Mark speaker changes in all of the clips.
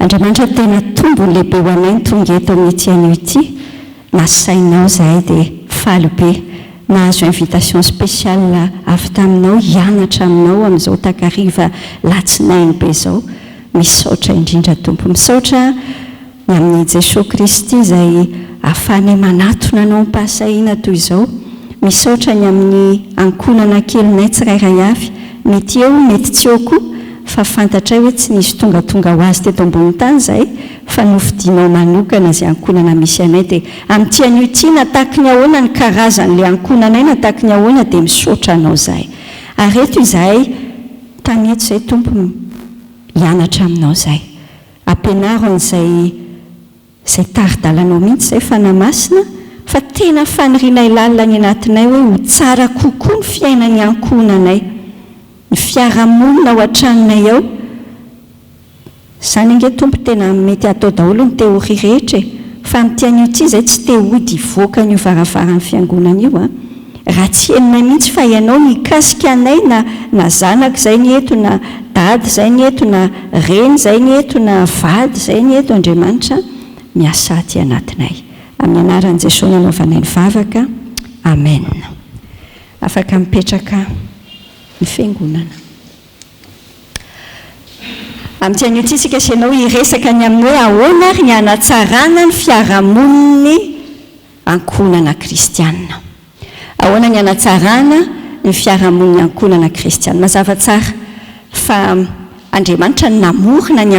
Speaker 1: Andriamanitra tena tombo lehibe ho anay ny tonga eto amin'ity anio ity. Nasainao zahay dia faly be. Nahazo invitation spéciale avy taminao, hianatra aminao amin'izao takariva latsinainy be izao. Misaotra indrindra tompo, misaotra ny amin'ny Jesosy Kristy izay ahafahanay manatona anao ny-pahasahiana toy izao. Misaotra ny amin'ny ankonana kelinay tsirairay avy, mety eo mety tsy eo koa, fa fantatray hoe tsy nisy tonga ho azy teto ambony tany izay, fa nofidinao manokana izay ankonana misy anay. Dia amin'ity anio ity nataky ny ahoana ny karazan'ilay ankonanay, nataky ny ahoana dia misaotra anao izahay. Ary eto izahay taneto izay tompo hianatra aminao izahay. Ampianaro an'izay taridalanao mihitsy izay fanamasina, fa tena fanirianay lalina ny anatinay hoe ho tsara kokoa ny fiainany ankonanay, ny fiarahamonina ao an-tranonay ao. Izany ange tompo tena mety atao daholo ny teoria rehetra, fa amin'ity anio ity izay tsy te hody hivoaka an'io varavaran'ny fiangonana io. Raha tsy henonay mihitsy fa ianao mikasika anay, na zanaka izay ny eto, na dady izay ny eto, na reny izay ny eto, na vady izay ny eto, Andriamanitra miasa aty anatinay. Amin'ny anaran'i Jesosy nanaovanay ny vavaka. Amen. Afaka mipetraka ny fiangonana. Amin'ity anio ity isika asianao hiresaka ny amin'ny hoe ahoana ary ny hanatsarana ny fiarahamoniny ankonana kristianina. Ahoana ny hanatsarana ny fiarahamoniny ankonana kristianina. Mazava tsara fa Andriamanitra namorona ny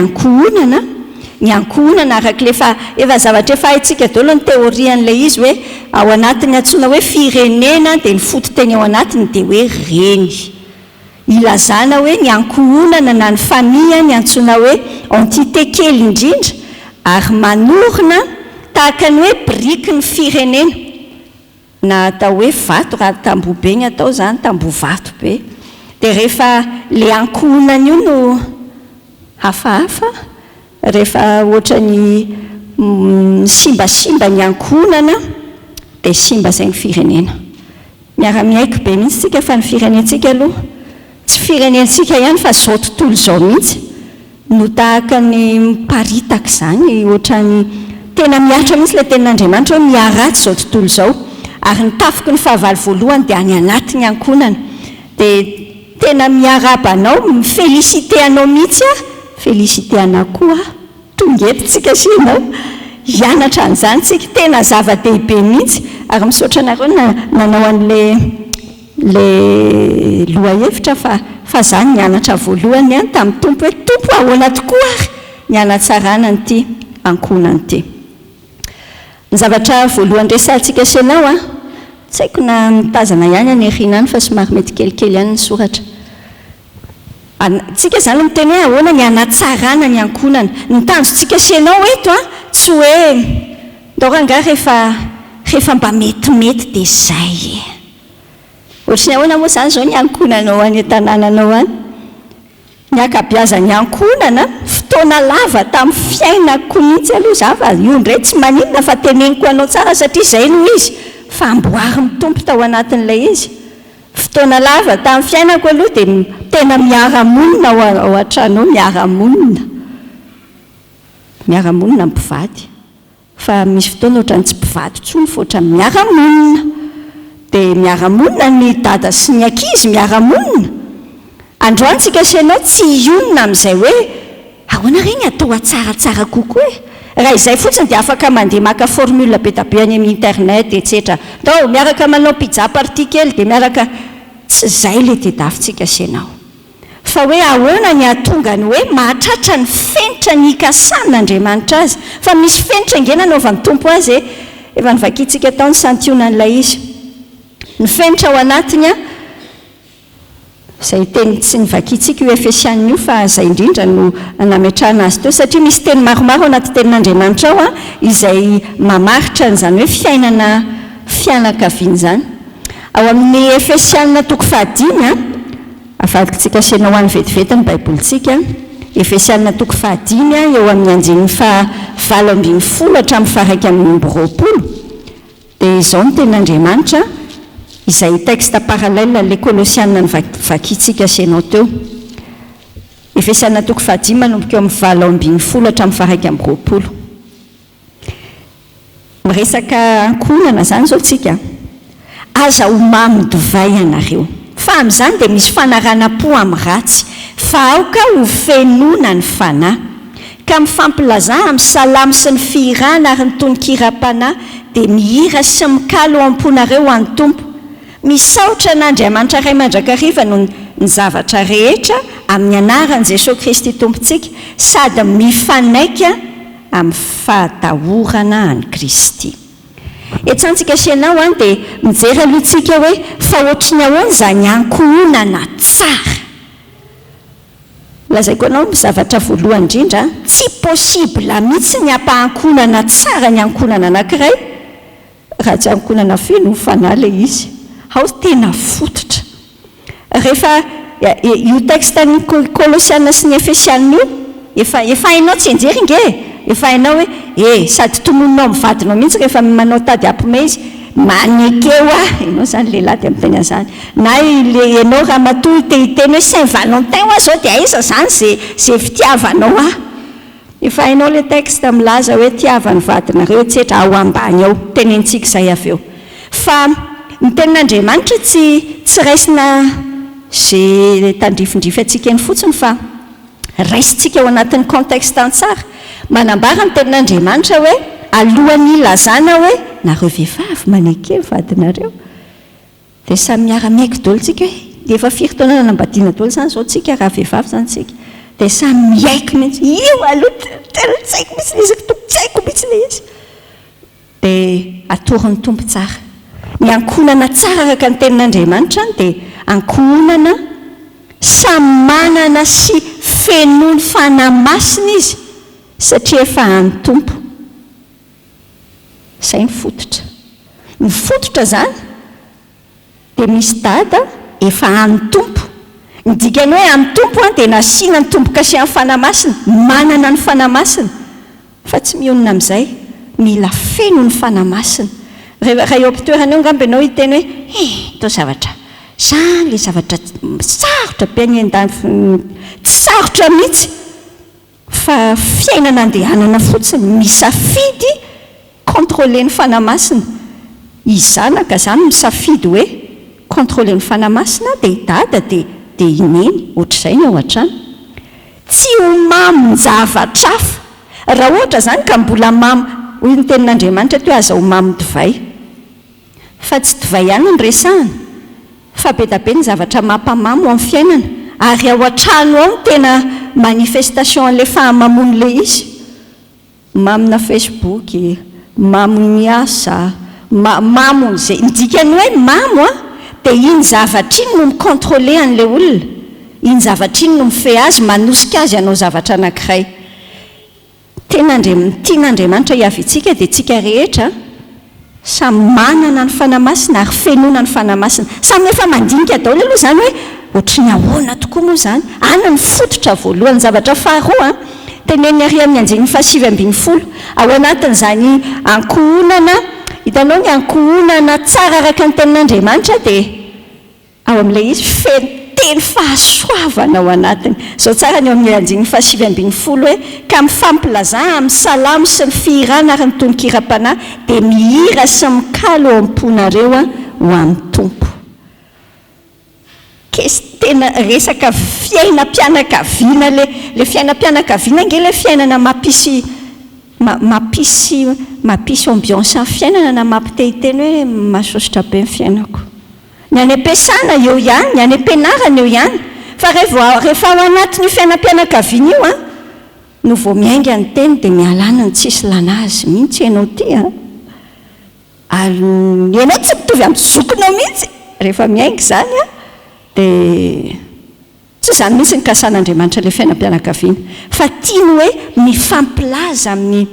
Speaker 1: ankonana araka efa zavatra efa haitsika daholo ny teorian'ilay izy hoe ao anatiny antsoina hoe firenena dia ny fototeny ao anatiny dia hoe reny. Ilazana hoe ny ankonana na ny famille ny antsoina hoe entité kely indrindra ary manorina tahaka ny hoe briky ny firenena. Na atao hoe vato, raha tamboho be ny atao izany, tamboho vato be. Dia rehefa le ankonana io no hafahafa, rehefa ohatra ny simbasimba ny ankonana dia simba izay ny firenena. Miara-miaiky be mihitsy tsika fa ny firenentsika aloha tsy firenentsika ihany fa izao tontolo izao mihitsy no tahaka ny miparitaka izany, ohatra ny tena miatra mihitsy ilay tenin'Andriamanitra hoe miaratsy izao tontolo izao. Ary ny tafiky ny fahavalo voalohany dia any anatin'ny ankonana. Dia tena miarabanao, mifelicité anao mihitsy felicité anao koa, tonga eto tsika asianao hianatra an'izany tsika, tena zava-dehibe mihitsy. Ary misaotra anareo nanao an'le loha-hevitra fa zany nianatra voalohany ihany tamin'ny tompo hoe tompo ahoana tokoa ary ny hanatsarana an'ity ankonana ity. Ny zavatra voalohany resantsika asianao tsy haiko na mitazana ihany any aoriana any fa somary mety kelikely ihany ny soratra. Tsika izany miteny hoe ahoana ny hanatsarana ny ankonana. Ny tanjontsika asianao eto tsy hoe ndao rangaha rehefa mba metimety dia izay. Ohatrany ahoana moa izany izao ny ankonanao any an-tanànanao any. Ny akabeazan'ny ankonana fotoana lava tamin'ny fiainako mihitsy aloha za fa io indray tsy maninona fa teneniko anao tsara satria izay no izy fa amboary mitompo tao anatin'ilay izy. Fotoana lava tamin'ny fiainako aloha dia tena miara-monina ao an-tranao, miara-monina mpivady. Fa misy fotoana ohatrany tsy mpivady intsony fa ohatrany miara-monina. Dia miara-monina ny dada sy ny ankizy, miara-monina. Androany tsika asianao tsy ionina amin'izay hoe ahoana reny atao tsaratsara kokoa e. Raha izay fotsiny dia afaka mandeha maka formule be da be any amin'ny internet etc. Ndao miaraka manao pizza party kely dia miaraka tsy izay ilay tedafitsika asianao. Fa hoe ahoana ny ahatonga ny hoe mahatratra ny fenitra ny ikasan'Andriamanitra azy. Fa misy fenitra ingena anaovan'ny tompo azy efa nivakiantsika tao ny santionan'ilay izy. Ny fenitra ao anatiny izay teny tsy nivakiantsika io Efesiana io fa izay indrindra no nametrahana azy teo satria misy teny maromaro anaty tenin'Andriamanitra ao izay mamaritra an'izany hoe fianakaviana izany. Ao amin'ny Efesiana toko 5 afadikitsika asianao any vetivety ny baibolitsika. Efesiana toko 5 eo amin'ny andinin'ny 7:20 hatramin'ny 1:20. Dia izao ny tenin'Andriamanitra izay texte parallèle les Colossiens ny vakiantsika asianao teo. Efesiana toko 5 manomboka eo amin'ny 20 hatramin'ny 120. Miresaka ankonana zany zao tsika. Aza ho mamy divay ianareo. Fa amin'izany dia misy fanarana-po amin'ny ratsy. Fa aoka ho fenona ny fanahy. Ka mifampilaza amin'ny salamo sy ny fihirana ary ny tononkira-panahy dia mihira sy mikalo ao am-ponareo any tompo. Misaotra n'Andriamanitra ray mandrakariva no ny zavatra rehetra amin'ny anaran'i Jesosy Kristy tompontsika sady mifanaika amin'ny fahatahorana any Kristy. Etsantsika sianao dia mijery alohantsika hoe fa ohatriny ahoana izany ankohonana tsara. Lazaiko anao ny zavatra voalohany indrindra, tsy possible mihitsy ny hampahankonana tsara ny ankonana anankiray raha tsy ankonana feno fanahy ilay izy. Ao tena fototra. Rehefa io texte-ny Kolosiana sy ny Efesiana io, efa hainao tsy enjery nge, efa hainao hoe sady tomononao mivadinao mihitsy rehefa manao tady ampome izy, manekeo ianao zany lehilahy dia miteny an'izany. Na ianao raha matoy te-hiteny hoe Saint-Valentin zao dia aiza zany zay fitiavanao Efa hainao le texte milaza hoe tiava ny vadinareo etsetra ao ambany ao, tenentsika izay avy eo. Fa ny tenin'Andriamanitra tsy raisina zay tandrifindrify antsika eny fotsiny fa raisintsika ao anatin'ny contexte an-tsara. Manambara ny tenin'Andriamanitra hoe alohan'ny ilazana hoe nareo vehivavy maneke ny vadinareo. Dia samy miara-miaiky daholo tsika hoe dia efa firy taona nanambadiana daholo zany zao tsika raha vehivavy zany tsika. Dia samy miaiky mihitsy io aloha tena tsaiko mihitsy le izy tsaiko mihitsy le izy. Dia atoron'ny tompo tsara. Ny ankonana tsara araka ny tenin'Andriamanitra dia ankonana samy manana sy fenony fanahy masina izy satria efa any tompo. Izay ny fototra. Ny fototra zany dia misy dada efa any tompo. Ny dikany hoe amin'ny tompo dia nasiana ny tompo kasihan'ny fanahy masina, manana ny fanahy masina. Fa tsy mionona amin'izay, mila feno ny fanahy masina. Raha eo am-pitoerana eo angamba ianao hiteny hoe itao zavatra zany le zavatra sarotra be any an-dany, tsy sarotra mihitsy fa fiainana andehanana fotsiny, misafidy contrôler ny fanahy masina. Izanaka zany misafidy hoe contrôler ny fanahy masina dia dada dia ineny ohatr'izay ny ao an-trano. Tsy ho mamy ny zavatra hafa. Raha ohatra zany ka mbola mamy, hoy ny tenin'Andriamanitra toa aza ho mamy divay. Fa tsy divay ihany ny resahana, fa be da be ny zavatra mampamamy ao amin'ny fiainana. Ary ao an-trano ao ny tena manifestation an'ilay fahamamon'ilay izy. Mamina Facebook, maminy asa, mamony izay. Ny dikany hoe mamo dia iny zavatra iny no mikontrôle an'ilay olona. Iny zavatra iny no mife azy, manosika azy hanao zavatra anankiray. Tian'Andriamanitra hiavintsika dia tsika rehetra samy manana ny fanahy masina ary fenona ny fanahy masina. Samy efa mandinika daholo aloha zany hoe ohatrany ahoana tokoa moa zany. Ana ny fototra voalohany. Zavatra faharoa teneny ary amin'ny anjeny 7:20 ao anatin'izany ankohonana, hitanao ny ankohonana tsara araka ny tenin'Andriamanitra dia ao amin'ilay izy teny fahasoavana ao anatiny. Zao tsara ny ao amin'ny anjeny 7:20 hoe ka mifampilaza amin'ny salamo sy ny fihirana ary ny tononkira-panahy dia mihira sy mikalo ao am-ponareo ho amin'ny tompo. Tena resaka fiainam-pianakaviana, le fiainam-pianakaviana nge le fiainana mapisy ambiance amin'ny fiainana na mampitehiteny hoe mahasosotra be ny fiainako. Ny any am-piasana eo ihany, ny any am-pianarana eo ihany. Fa rehefa ao anatin'ny fiainam-pianakaviana io no vao miainga ny teny dia mialana ny tsisy lanazy mihitsy ianao ty ianao tsy mitovy amin'ny zokinao mihitsy rehefa miainga zany dia tsy zany mihitsy ny kasan'Andriamanitra ilay fiainam-pianakaviana. Fa tiany hoe mifampilaza amin'ny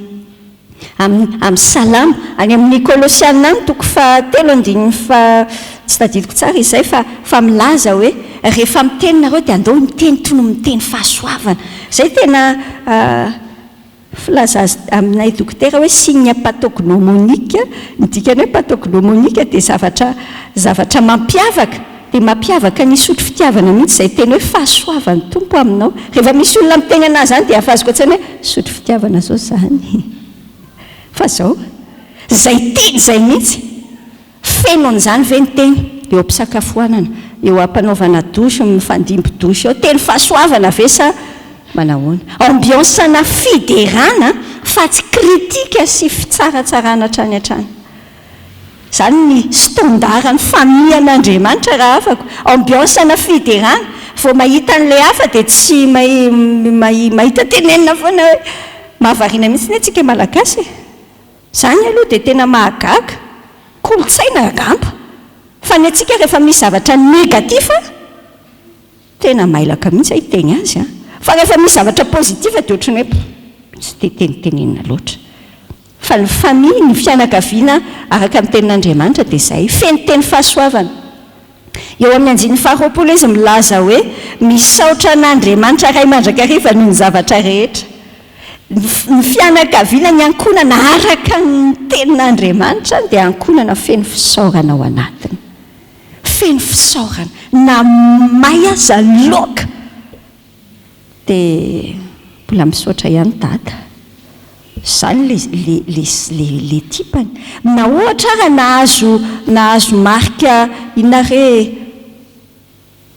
Speaker 1: salama. Any amin'ny Kolosiana any toko 3:9 tsy tadidiko tsara izay fa milaza hoe rehefa miteny nareo dia andao miteny toy no miteny fahasoavana. Izay tena filaza aminay dokotera hoe signe pathognomonique. Ny dikany hoe pathognomonique dia zavatra mampiavaka dia mampiavaka ny sotro fitiavana mihitsy izay teny hoe fahasoavan'ny tompo aminao. Rehefa misy olona miteny anazy zany dia afazoko an-tsaina hoe sotro fitiavana zao zany. Fa zao izay teny izay mihitsy fenon'izany ve ny teny eo am-pisakafoanana, eo am-panaovana dosy, mifandimby dosy eo, teny fahasoavana ve sa manahoana? Ambiance-na fiderana fa tsy kritika sy fitsaratsarana hatrany hatrany. Zany ny standard ny famian'Andriamanitra raha afako. Ambiance-na fiderana, vao mahita an'ilay hafa dia tsy mahita tenenina foana hoe mahavariana mihitsy ny antsika malagasy. Zany aloha dia tena mahagaga, kolotsaina gamba. Fa ny antsika rehefa misy zavatra negativa tena mailaka mihitsy hiteny azy. Fa rehefa misy zavatra pozitiva dia ohatrany hoe tsy dia tenitenenina loatra. Fa ny famille, ny fianakaviana araka amin'ny tenin'Andriamanitra dia izay feno teny fahasoavana. Eo amin'ny andininy faharoapolo izy milaza hoe misaotra an'Andriamanitra ray mandrakariva noho ny zavatra rehetra. Ny fianakaviana ny ankonana araka ny tenin'Andriamanitra dia ankonana feno fisaorana ao anatiny. Feno fisaorana na may aza loaka dia mbola misaotra ihany dada. Zany le tipany. Na ohatra raha nahazo marika inare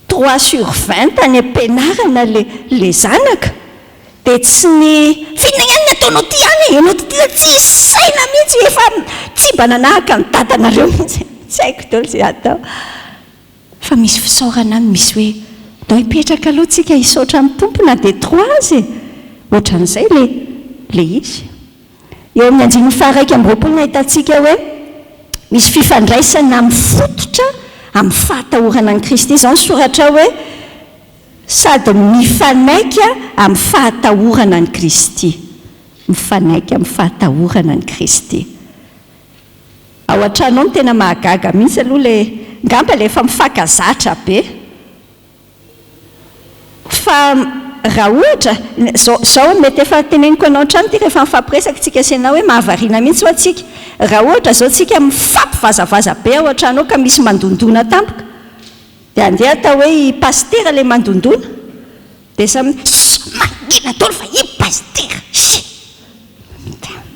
Speaker 1: 3/20 tany am-pianarana le zanaka dia tsy ny fihinana ihany ny ataonao ty ihany, ianao ty tsy saina mihitsy, efa tsy mba nanahaka ny dadanareo mihitsy, tsy haiko daholo izay atao. Fa misy fisaorana misy hoe dao hipetraka aloha tsika hisaotra amin'ny tompo na dia 3 azy ohatran'izay le izy. Eo amin'ny andininy faharaiky amby roapolo nahitantsika hoe misy fifandraisana mifototra amin'ny fahatahorana ny Kristy. Izao ny soratra hoe sady mifanaika amin'ny fahatahorana ny Kristy. Mifanaika amin'ny fahatahorana ny Kristy. Ao an-trano no tena mahagaga mihitsy aloha le ngamba le efa mifankazatra be. Fa raha ohatra zao mety efa teneniko anao an-trano ty rehefa mifampiresaka tsika sena hoe mahavariana mihitsy ho atsika. Raha ohatra zao tsika mifampivazavaza be ao an-trano ka misy mandondona tampoka dia andeha atao hoe i pastera le mandondona dia samy mangina daholo fa i pastera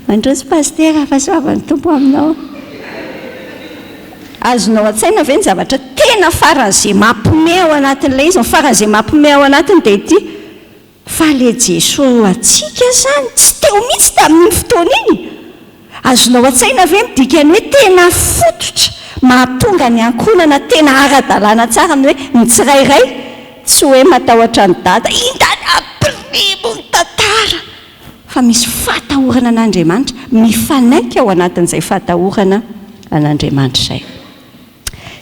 Speaker 1: mandroso pastera fa soavan'ny tompo aminao. Azonao an-tsaina ve ny zavatra tena faran'izay mampiomehy ao anatin'ilay izy, faran'izay mampiomehy ao anatiny dia ity fa le Jesosy atsika zany tsy teo mihitsy tamin'ny fotoana iny. Azonao an-tsaina ve midikany hoe tena fototra mahatonga ny ankonana tena ara-dalàna tsara ny hoe ny tsirairay tsy hoe matahotra ny dada indany ampirimo ny tantara, fa misy fahatahorana an'Andriamanitra mifanaika ao anatin'izay fahatahorana an'Andriamanitra izay.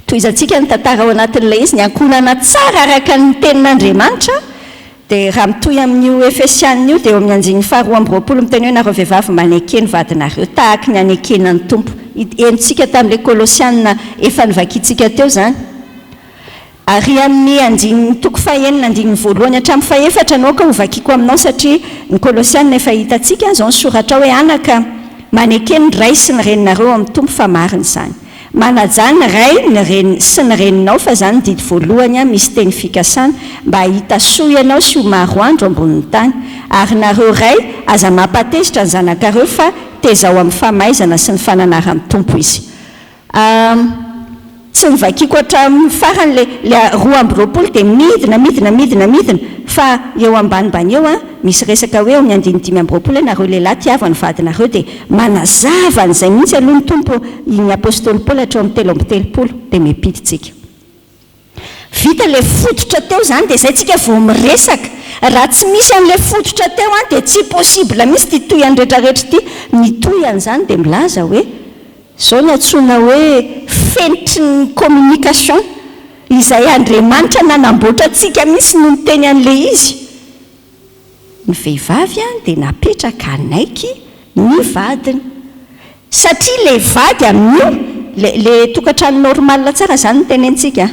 Speaker 1: Toizantsika ny tantara ao anatin'ilay izy ny ankonana tsara araka ny tenin'Andriamanitra dia raha mitoy amin'io Efesianina io dia eo amin'ny andininy faharoa amby roapolo miteny hoe nareo vehivavy manekeny vadinareo tahaka ny anekenan'ny tompo. Enitsika tamin'ilay Kolosianina efa nivakiantsika teo zany. Ary amin'ny andininy toko fahaenina andininy voalohany hatramin'ny fahaefatra anao ka ho vakiako aminao satria ny Kolosianina efa hitantsika izao ny soratra hoe anaka manekeny ny ray sy ny reninareo amin'ny tompo fa marina izany. Manaja ny ray ny reny sy ny reninao fa zany didy voalohany misy teny fikasana mba hahita soa ianao sy ho maro andro ambonin'ny tany. Ary nareo ray aza mampatezitra ny zanakareo fa tezao amin'ny famaizana sy ny fananara amin'ny tompo izy. Tsy nivakiako hatramin'ny farany le 2 amby roapolo dia midina fa eo ambanimbany eo misy resaka hoe amin'ny andininy 5 amby roapolo nareo lehilahy tiava ny vadinareo dia manazava n'izay mihitsy aloha ny tompo ny apôstôly Paoly hatreo amin'ny 3 amby telopolo dia miapiditsika. Vita le fototra teo zany dia izay tsika vao miresaka. Raha tsy misy an'ilay fototra teo dia tsy possible mihitsy ty toyany rehetrarehetra ty. Ny toyany zany dia milaza hoe zao ny antsoina hoe fentry ny communication izay Andriamanitra nanamboatra antsika mihitsy no miteny an'ilay izy. Ny vehivavy dia napetraka anaiky ny vadiny satria le vady amin'io le tokantrano normal tsara zany no tenentsika.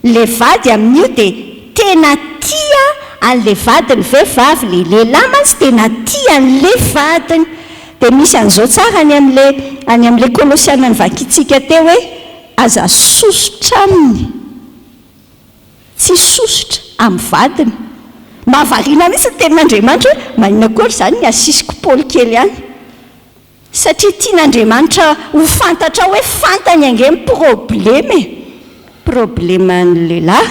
Speaker 1: Le vady amin'io dia tena tia an'le vadiny vehivavy, le lehilahy mantsy tena tia an'le vadiny. Dia misy an'izao tsara any amin'ilay Kolosianina nivakiantsika teo hoe aza sosotra aminy tsy sosotra amin'ny vadiny. Mahavariana mihitsy ny tenin'Andriamanitra hoe maninona kory izany ny asisiko Paoly kely ihany. Satria tian'Andriamanitra ho fantatra hoe fantany ange ny probleman'ny lehilahy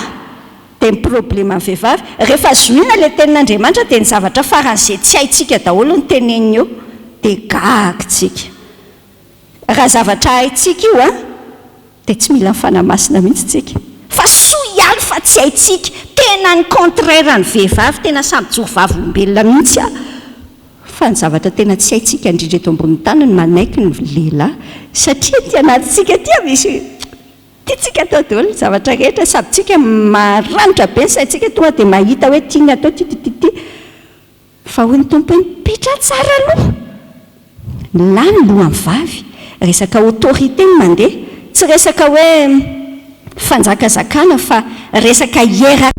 Speaker 1: dia ny probleman'ny vehivavy. Rehefa zoina ilay tenin'Andriamanitra dia ny zavatra faran'izay tsy haintsika daholo ny teneniny eo dia gagitsika. Raha zavatra haintsika io dia tsy mila mifanamasina mihitsy tsika. Fa soa ihany fa tsy haintsika, tena ny contraire ny vehivavy, tena samy jovavy olombelona mihitsy fa ny zavatra tena tsy haintsika indrindra eto ambonin'ny tany ny manaiky ny lehilahy, satria ty anatintsika ty misy tiantsika atao daholo ny zavatra rehetra, sady tsika maranitra be ny saintsika tonga dia mahita hoe tiany atao ty fa hoy ny tompo hoe mipitra tsara aloha, lany lohan'ny vavy. Resaka autorité ny mandeha, tsy resaka hoe fanjakazakana fa resaka hiera.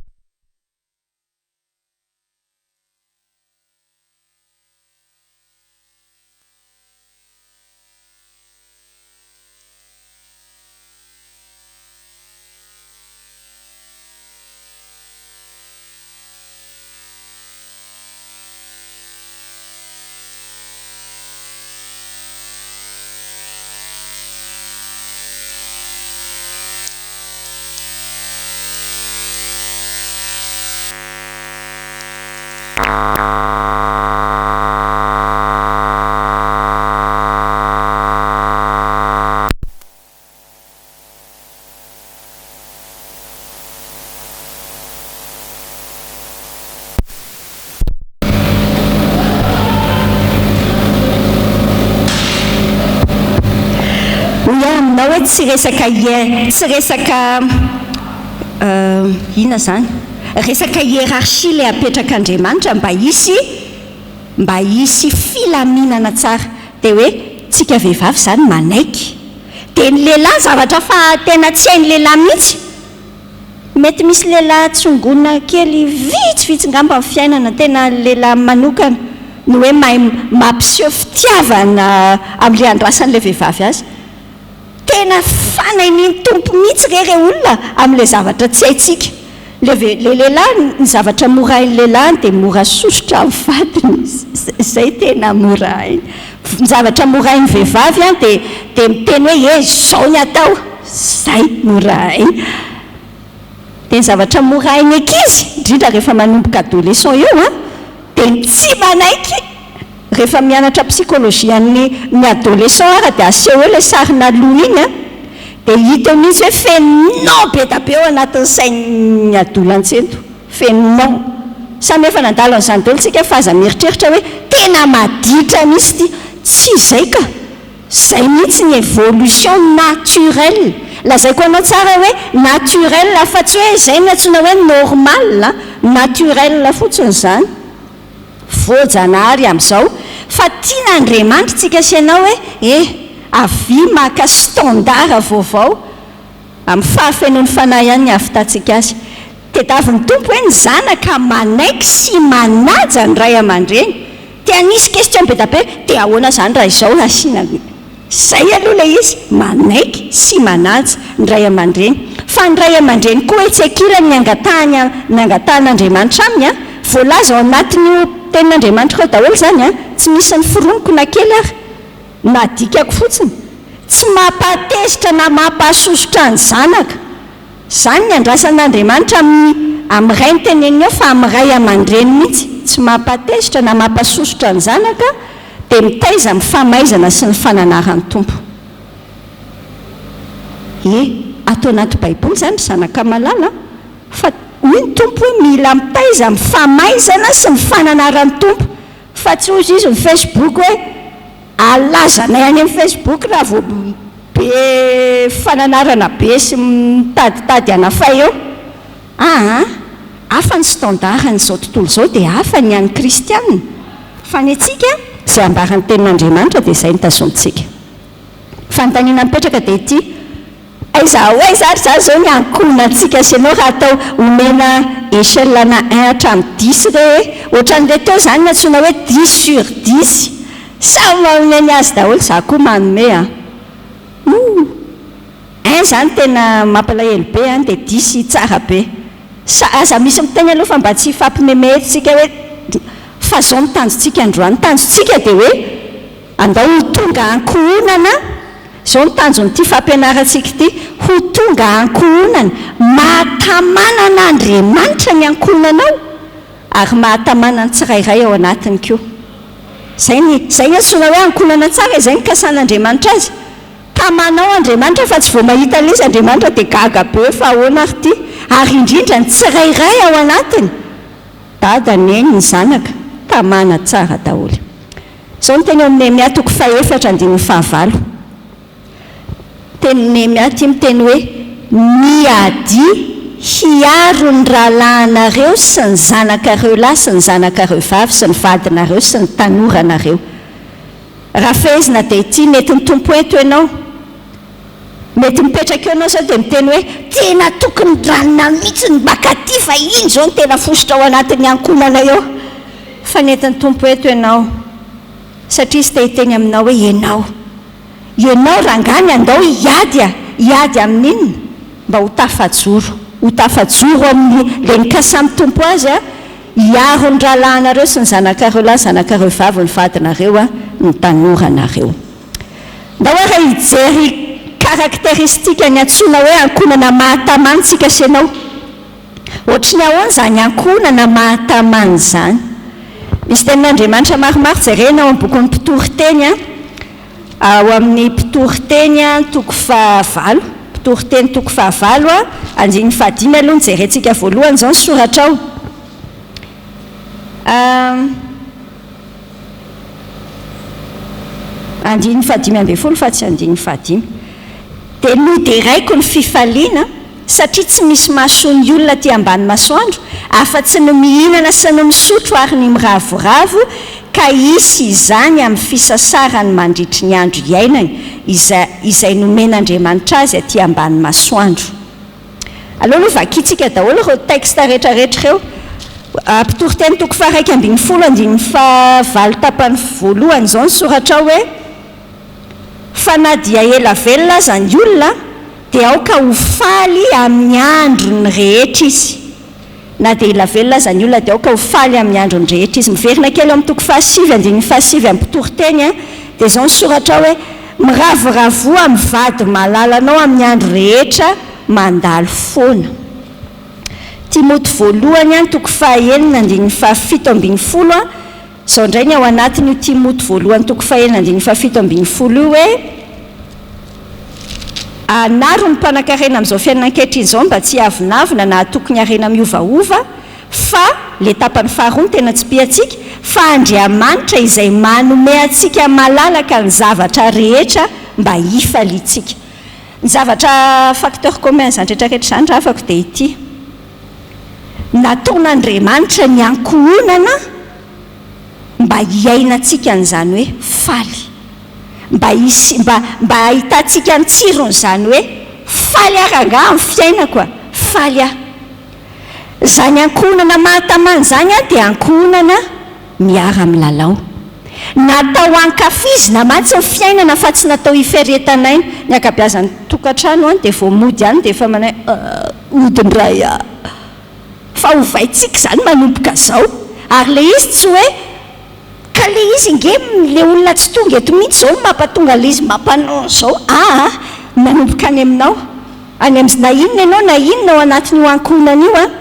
Speaker 1: Hoe tsy resaka ina zany, resaka hiérarchie le apetrak'Andriamanitra mba hisy filaminana tsara. Dia hoe tsika vehivavy zany manaiky, dia ny lehilahy zavatra fa tena tsy hain'ny lehilahy mihitsy. Mety misy lehilahy tsongona kely vitsivitsy ngamba amin'ny fiainana, tena lehilahy manokana no hoe mahay mampiseho fitiavana amin'ilay andrasan'ilay vehivavy azy. Tena fanain'ny tompo mihitsy rere olona amin'ilay zavatra tsy haintsika. Le lehilahy ny zavatra mora hain'ny lehilahy dia mora sosotra amin'ny vadiny, izay tena mora hainy. Ny zavatra mora hain'ny vehivavy dia miteny hoe zao ny atao, izay mora hainy. Dia ny zavatra mora hain'ny ankizy indrindra rehefa manomboka adolescent eo dia tsy manaiky. Rehefa mianatra psychologie ny adolescent ara dia aseho hoe le sarina loha iny dia hita mihitsy hoe fenon be da be ao anatin'ny sain'ny adolantseto, fenon. Samy efa nandalo an'izany daholo tsika fa aza mieritreritra hoe tena maditra misy ty. Tsy izay ka, izay mihitsy ny évolution naturelle. Lazaiko anao tsara hoe naturel fa tsy hoe izay no antsoina hoe normal, naturel fotsiny izany. Voajanahary amin'izao fa tian'Andriamanitra tsika asianao hoe avy maka standard vaovao amin'ny fahafenon'ny fanahy ihany ny ahavitantsika azy. Tediavin'ny tompo hoe ny zanaka manaiky sy manaja ny ray aman-dreny. Tia nisy question be da be dia ahoana izany raha izao asiana izay aloha ilay izy, manaiky sy manaja ny ray aman-dreny. Fa ny ray aman-dreny koa tsy akilany ny angatan'Andriamanitra aminy voalaza ao anatin'io tenin'Andriamanitra ao daholo zany tsy misy ny fironoko na kely ary na dikako fotsiny, tsy mampatezitra na mampahasosotra ny zanaka. Izany ny andrasan'Andriamanitra amin'ny ray ny teneniny eo fa amin'ny ray aman-dreny mihitsy, tsy mampatezitra na mampahasosotra ny zanaka dia mitaiza amin'ny famaizana sy ny fananaran'ny tompo. Atao anaty baiboly zany zanaka malala fa hoy ny tompo hoe mila mitaiza amin'ny famaizana sy ny fananaran'ny tompo, fa tsy hoy izy ny Facebook hoe alazana ihany amin'ny Facebook raha vao be fananarana be sy mitaditady anafay eo. Hafa ny standard n'izao tontolo izao dia hafa ny an'ny kristianina. Fa ny antsika izay ambaran'ny tenin'Andriamanitra dia izay nitazontsika. Fanontaniana mipetraka dia ity, aiza hoe zany zao ny ankonina antsika sy ianao raha atao omena échelle na 1 hatramin'ny 10 hoe ohatran'ilay teo izany ny antsoina hoe 10 sur 10. Samy manome ny azy daholo, za koa manome un zany tena mampalahelo be dia 10 tsara be. aza misy miteny aloha fa mba tsy fampimemetsika hoe fa zao nitanjontsika androany tanjontsika dia hoe andao ho tonga ankohonana zao nitanjon'ity fampianarantsika ity ho tonga ankohonana mahatamanana Andriamanitra ny ankohonanao ary mahatamanana ny tsirairay ao anatiny koa zay ny antsoina hoe ankohonana tsara izay ny kasan'Andriamanitra azy tamanao Andriamanitra fa tsy vao mahita ilay Andriamanitra dia gaga be fa ahoana ary ity ary indrindra ny tsirairay ao anatiny dada neny ny zanaka tamana tsara daholo zao ny teny amin'ny Néhémia 4:4-5 teny Néhémia ty miteny hoe miady hiaro ny rahalahinareo sy ny zanakareo lahy sy ny zanakareo vavy sy ny vadinareo sy ny tanoranareo raha fehezina dia ity mety ny tompo eto ianao mety mipetraka eo anao zao dia miteny hoe tena tokony ranona mihitsy ny bakaty fa iny zao ny tena fosotra ao anatin'ny ankonana eo fa netiny tompo eto ianao satria sy tehiteny aminao hoe ianao rangany andao hiady amin'inona mba ho tafajoro amin'ilay nikasamy tompo azy hiaro ny rahalahinareo sy ny zanakareo lahy zanakareo vavy ny vadinareo ny tanoranareo nda hoe raha hijery karakteristika ny antsoina hoe ankonana mahatamany tsika senao ohatry ny ahoana zany ankonana mahatamany zany misy tenin'Andriamanitra maromaro jerenao amin'ny bokin'ny mpitory-teny ao amin'ny mpitory-teny toko 9 mpitory-teny toko 9 andiny 5 aloha ny jerentsika voalohany zao ny soratra ao andiny 5 fa tsy andiny 5 dia noderaiko ny fifaliana satria tsy misy mahasoa olona ty ambany masoandro afa-tsy ny mihinana sy ny misotro ary ny miravoravo ka isy izany amin'ny fisasarany mandritry ny andro iainany izay nomen'Andriamanitra azy aty ambany masoandro aloha vakitsika daholo ireo texte rehetrarehetra ireo mpitory-teny toko 1:10 tapany voalohany zao ny soratra ao hoe fa na dia ela velona aza ny olona dia aoka ho faly amin'ny androny rehetra izy na dia ela velona aza ny olona dia aoka ho faly amin'ny androny rehetra izy miverina kely amin'ny toko 5 andiny 5 amin'ny mpitory-teny dia zao ny soratra hoe miravoravoa amin'ny vady malalanao amin'ny andro rehetra mandalo foana Timoty voalohany toko 1 andiny 7:10 zao indray ny ao anatiny io Timoty voalohany toko 1 andiny 7:10 hoe anaro ny mpanan-karena amin'izao fiainana ankehitriny izao mba tsy avinavina na tokony harena miovaova fa le tapany faharoa ny tena tsy piatsika fa Andriamanitra izay manome atsika malalaka ny zavatra rehetra mba hifalitsika ny zavatra facteur commun zany rehetrarehetra zany raha afaka dia ity nataon'Andriamanitra ny ankohonana mba hiainantsika n'izany hoe faly mba ahitantsika ny tsirony zany hoe faly aranga amin'ny fiainako faly zany ankohonana mahatamany zany dia ankohonana miara milalao natao ankafizina mantsy ny fiainana fa tsy natao hiferetanaina ny akabiazany tokantrano dia vao mody any dia efa manay odindray fa hovaitsika zany manomboka zao ary le izy tsy hoe ka le izy nge le olona tsy tonga eto mihitsy zao mampatonga le izy mampanao zao manomboka any aminao any na inona ao anatin'io ankohonana io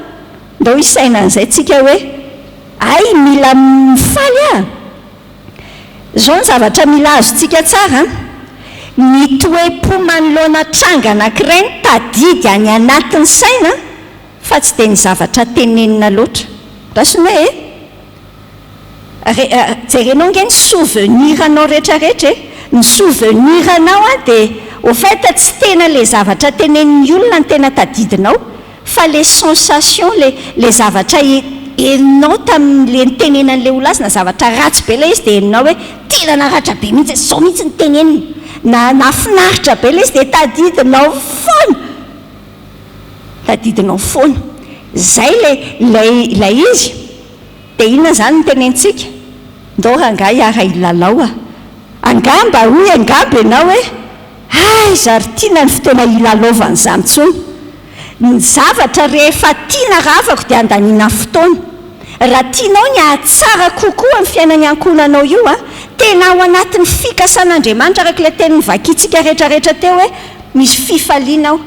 Speaker 1: ndao isaina an'izay tsika hoe ay mila mifaly zao ny zavatra mila azotsika tsara ny toe-po manoloana tranga anankiray ny tadidy any anatin'ny saina fa tsy dia ny zavatra tenenina loatra rasina jerenao nge ny souvenir anao rehetrarehetra ny souvenir anao dia au fait tsy tena le zavatra tenenin'ny olona ny tena tadidinao fa les sensations le zavatra enao tamin'le nitenenan'le olona azy na zavatra ratsy be le izy dia enao hoe tena naratra be mihitsy zao mihitsy ny tenenina na finaritra be le izy dia tadidinao foana zay lay izy dia inona zany ny tenentsika ndao ranga hiara ilalao angamba hoy angamba ianao hoe ay zary tiana ny fotoana hilalaovan'izany ntsony ny zavatra rehefa tiana ravako dia andaniana fotoana raha tianao ny ahatsara kokoa amin'ny fiainany ankonanao io a tena ao anatin'ny fikasan'Andriamanitra araka ilay teny nivakitsika rehetrarehetra teo hoe misy fifaliana ao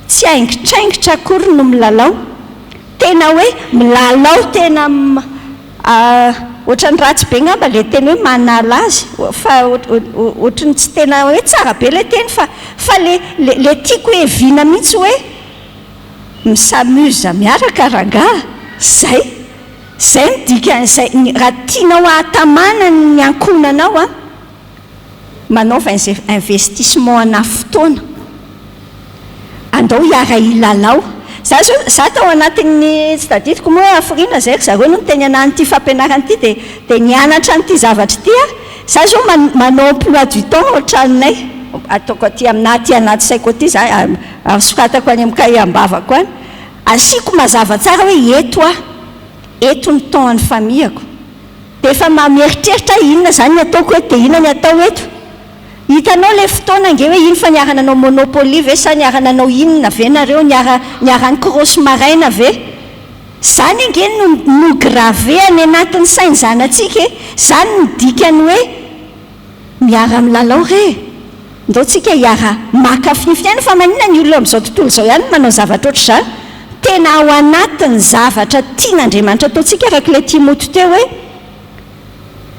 Speaker 1: tsy haingitraingitra akory no milalao tena hoe milalao tena ohatrany ratsy be ngamba le teny hoe manala azy fa ohatrany tsy tena hoe tsara be le teny fa le tiako hoe viana mihitsy hoe misamuza miaraka rangaha zay midikan'izay raha tianao ahatamana ny ankonanao a manaova investissement ana fotoana andao hiara ilalao za tao anatin'ny tsy tadidiko moa afrina zay zareo no teny anan'ity fampianarana ity dia nianatra n'ity zavatra ity a za zao manao emploi du temps ohatranay ataoko aty aminaty anaty saiko aty za sokatako any amin'ny kahie-ambavako any asiako mazava tsara hoe eto ny temps ny famiako dia efa mieritreritra inona zany ataoko eto dia inona ny atao eto hitanao le fotoana nge hoe iny fa niarana anao monopoly ve sa niarana anao inona ve nareo niarany crosse maraina ve zany nge no grave any anatin'ny sainy zanatsika zany nodikany hoe miara milalao re ndao tsika hiara makafifiaina fa manina ny olona amin'izao tontolo zao ihany manao zavatra oatra zany tena ao anatin'ny zavatra tian'Andriamanitra ataontsika araka ilay Timote teo hoe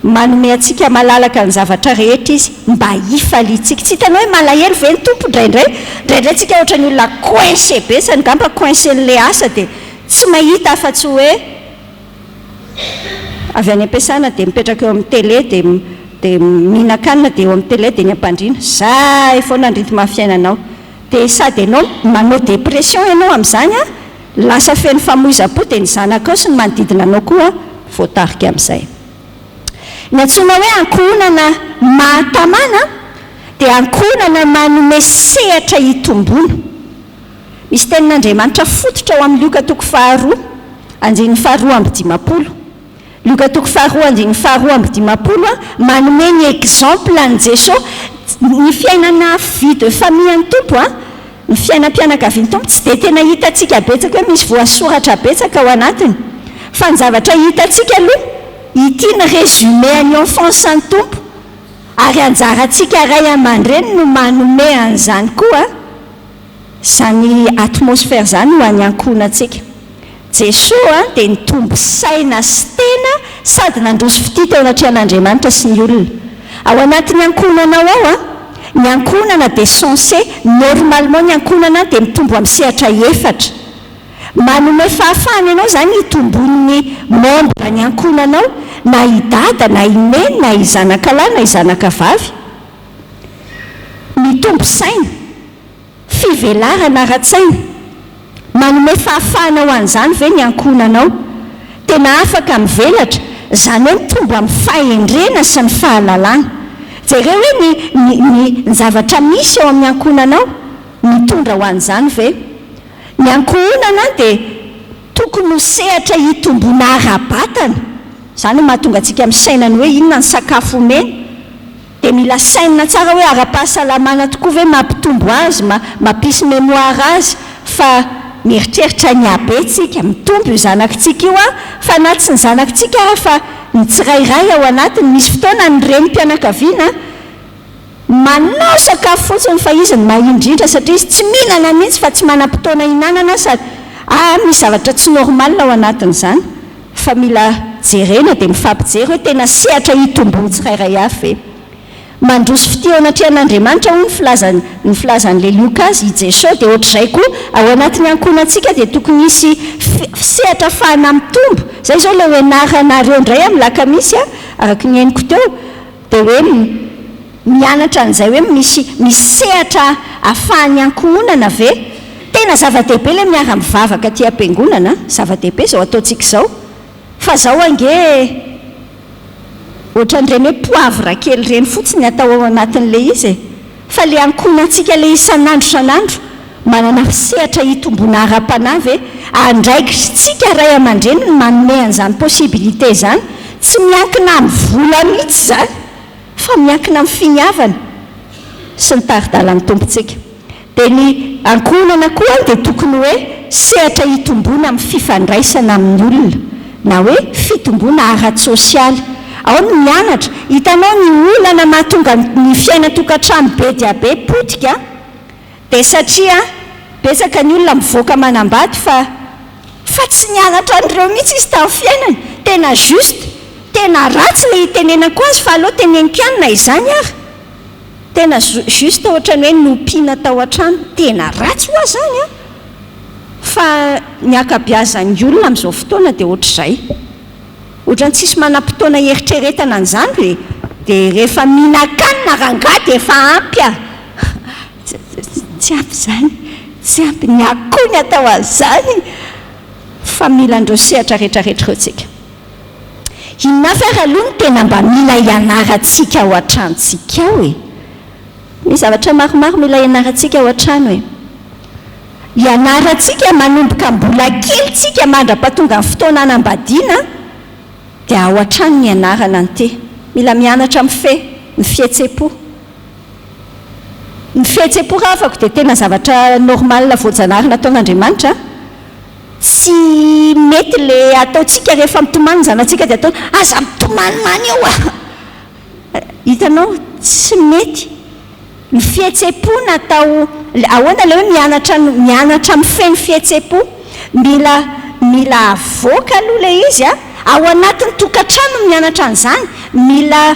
Speaker 1: manome atsika malalaka ny zavatra rehetra izy mba hifalitsika tsy hitanao hoe malahelo ve ny tompo ndraindray tsika ohatra ny olona coincé be sany gamba coincé n'le asa dia tsy mahita afa-tsy hoe avy any am-piasana dia mipetraka eo amin'ny télé dia mihinan-kanina dia eo amin'ny télé dia ny ampandriana zay foana ny rythme fiainanao dia sady ianao manao dépression ianao amin'izany a lasa feno famoiza-po dia ny zanakao sy ny manodidina anao koa voatarika amin'izay ny antsoina hoe ankonana mahatamana dia ankonana manome sehatra hitomboana misy tenin'Andriamanitra fototra ao amin'ny Lioka 2:2 andiny 2:10 Lioka 2:2 andiny 2:10 manome ny exemple any Jesosy ny fiainana vie de famille any tompo a ny fiainam-pianakaviany tompo tsy dia tena hitantsika betsaka hoe misy voasoratra betsaka ao anatiny fa ny zavatra hitantsika aloha ity ny résumé any enfance any tompo ary anjarantsika ray aman-dreny no manome an'izany koa zany atmosfera zany ho any ankonantsika Jesosy dia nitombo saina sy tena sady nandroso fity teo anatrehan'Andriamanitra sy ny olona ao anatin'ny ankonanao ao ny ankonana dia censé normalement ny ankonana dia mitombo amin'ny sehatra efatra manome fahafahana ianao zany hitombon'ny membre ny ankonanao na idada na ineny na izanaka lahy na izanaka vavy mitombo saina fivelarana ara-tsaina manome fahafahana ho an'izany ve ny ankonanao tena afaka mivelatra zany hoe mitombo amin'ny fahendrena sy ny fahalalana jereo hoe ny zavatra misy ao amin'ny ankonanao mitondra ho an'izany ve ny ankonana dia tokony ho sehatra hitombona ara-batana zany mahatonga antsika misainany hoe inona ny sakafo omena dia mila saina tsara hoe ara-pahasalamana tokoa ve mampitombo azy mampisy mémoire azy fa mieritreritra ny abetsika mitombo io zanakitsika io a fa na tsy ny zanakitsika fa ny tsirairay ao anatiny misy fotoana ny renim-pianakaviana manao sakafo fotsiny fa izy ny mahindrindra satria izy tsy mihinana mihitsy fa tsy manam-potoana hinanana sady misy zavatra tsy normal ao anatin'izany fa mila jerena dia mifampijery hoe tena sehatra hitombony tsirairay avy mandroso fity ao anatrehan'Andriamanitra ho ny filazan'le Lioka azy i Jesosy dia ohatr'izay koa ao anatin'ny ankonantsika dia tokony hisy sehatra fahana mitombo zay zao ilay hoenaranareo indray amin'ny lakamisy araka ny hainiko teo dia hoe mianatra an'izay hoe misy sehatra ahafahany ankonana ve tena zava-dehibe ilay miara-mivavaka aty am-piangonana zava-dehibe zao ataontsika izao fa zao ange ohatran'ireny hoe poivre kely reny fotsiny atao ao anatin'le izy fa le ankonantsika le isan'andro manana sehatra hitombona ara-panahy andraikitsika ray aman-dreny ny manome an'izany possibilité zany tsy miankina amin'ny vola mihitsy zany fa miankina amin'ny finiavana sy ny taridala ny tompontsika dia ny ankonana koa dia tokony hoe sehatra hitombona amin'ny fifandraisana amin'ny olona na hoe fitombona ara-tsosialy. Ao ny mianatra, hitanao ny olana mahatonga ny fiaina-tokantrano be dia be potika dia satria betsaka ny olona mivoaka manambady fa tsy nianatra an'ireo mihitsy izy tamin'ny fiainany, tena juste, tena ratsy ilay hitenenako azy fa aloha teneniko ihany na izany ary, tena juste ohatrany hoe nompiana tao an-trano, tena ratsy ho azany a. Fa ny akabeazan'ny olona amin'izao fotoana dia ohatr'izay, ohatrany tsisy manam-potoana eritreretana an'izany dia rehefa mihinan-kanina rangahy dia efa ampy a. Tsy ampy izany, tsy ampy, ny akoho ny atao an'izany, fa mila andreo sehatra rehetrarehetra ireo tsika. Inona fa ary aloha no tena mba mila ianarantsika ao an-tranontsika ao e. Misy zavatra maromaro mila ianarantsika ao an-trano e. Ianarantsika manomboka mbola kelyntsika mandra-pahatonga amin'ny fotoana hanambadiana dia ao an-trano ny ianarana ny te. Mila mianatra amin'ny ny fihetsem-po. Ny fihetsem-po raha afaka dia tena zavatra normal voajanahary nataon'Andriamanitra. Tsy mety le ataontsika rehefa mitomany zanatsika dia atao aza mitomany many eo a. Hitanao tsy mety. Ny fihetsem-po natao ahoana ilay hoe mianatra amin'ny feny fihetsem-po, mila avoaka aloha ilay izy a. Ao anatin'ny tokantrano mianatra an'izany, mila